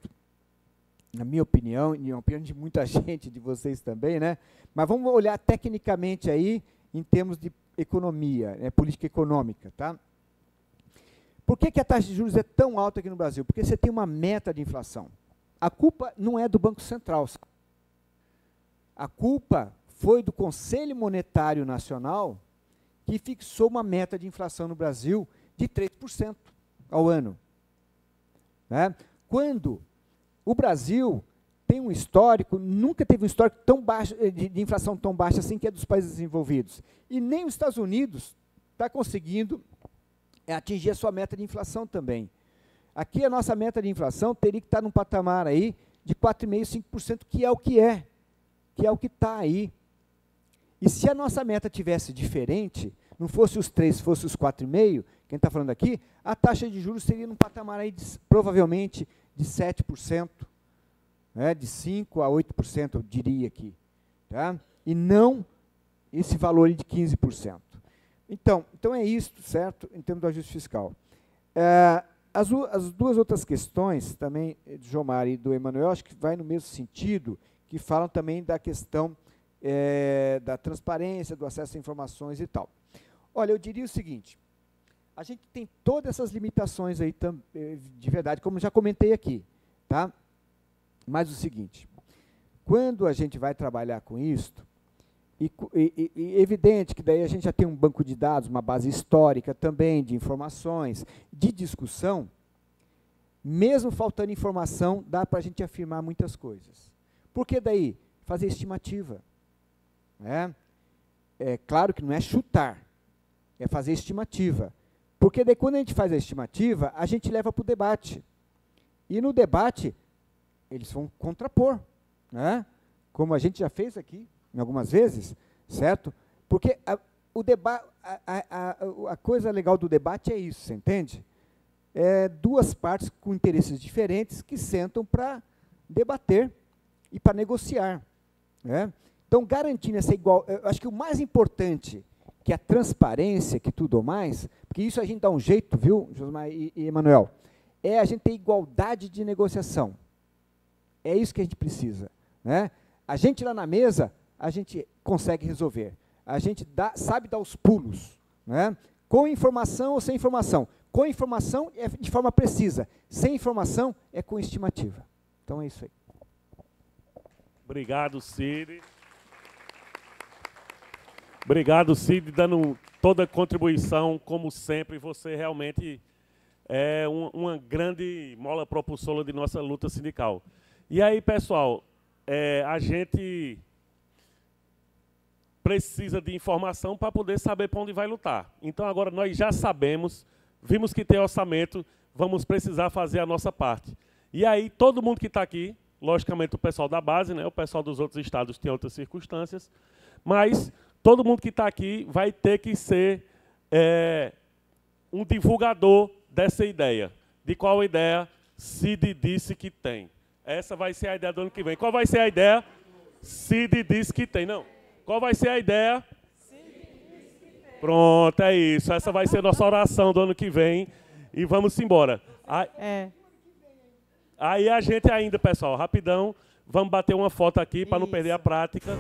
na minha opinião, e na opinião de muita gente, de vocês também, né? Mas vamos olhar tecnicamente aí, em termos de economia, política econômica, tá? Por que a taxa de juros é tão alta aqui no Brasil? Porque você tem uma meta de inflação. A culpa não é do Banco Central. A culpa foi do Conselho Monetário Nacional, que fixou uma meta de inflação no Brasil de 3% ao ano. Né? Quando o Brasil tem um histórico, nunca teve um histórico tão baixo, de inflação tão baixa assim, que é dos países desenvolvidos. E nem os Estados Unidos está conseguindo atingir a sua meta de inflação também. Aqui a nossa meta de inflação teria que estar num patamar aí de 4,5%, 5%, que é o que está aí. E se a nossa meta tivesse diferente, não fosse os 3, fosse os 4,5%, quem está falando aqui, a taxa de juros seria num patamar aí provavelmente de 7%, né, de 5% a 8%, eu diria aqui. Tá? E não esse valor aí de 15%. Então é isso, certo, em termos do ajuste fiscal. As 2 outras questões, também do Jomar e do Emanuel, acho que vai no mesmo sentido, que falam também da questão da transparência, do acesso a informações e tal. Olha, eu diria o seguinte, a gente tem todas essas limitações aí, de verdade, como já comentei aqui, tá? Mas o seguinte, quando a gente vai trabalhar com isto, e evidente que daí a gente já tem um banco de dados, uma base histórica também, de informações, de discussão, mesmo faltando informação, dá para a gente afirmar muitas coisas. Por que daí? Fazer estimativa. Né? É claro que não é chutar, é fazer estimativa. Porque daí quando a gente faz a estimativa, a gente leva para o debate. E no debate, eles vão contrapor, né? Como a gente já fez aqui, algumas vezes, certo? Porque a coisa legal do debate é isso, você entende? É duas partes com interesses diferentes que sentam para debater e para negociar, né? Então, garantindo essa eu acho que o mais importante, que a transparência, que tudo mais, porque isso a gente dá um jeito, viu, Josmar e Emanuel, é a gente ter igualdade de negociação. É isso que a gente precisa, né? A gente lá na mesa, a gente consegue resolver. A gente sabe dar os pulos, né? Com informação ou sem informação. Com informação é de forma precisa. Sem informação é com estimativa. Então é isso aí. Obrigado, Cid. Obrigado, Cid, dando toda a contribuição, como sempre. Você realmente é uma grande mola propulsora de nossa luta sindical. E aí, pessoal, a gente precisa de informação para poder saber para onde vai lutar. Então, agora nós já sabemos, vimos que tem orçamento, vamos precisar fazer a nossa parte. E aí, todo mundo que está aqui, logicamente o pessoal da base, né, o pessoal dos outros estados tem outras circunstâncias, mas todo mundo que está aqui vai ter que ser um divulgador dessa ideia. De qual ideia Cid disse que tem. Essa vai ser a ideia do ano que vem. Qual vai ser a ideia? Cid disse que tem. Não. Qual vai ser a ideia? Pronto, é isso. Essa vai ser nossa oração do ano que vem. E vamos embora. Aí a gente ainda, pessoal, rapidão, vamos bater uma foto aqui para não perder a prática.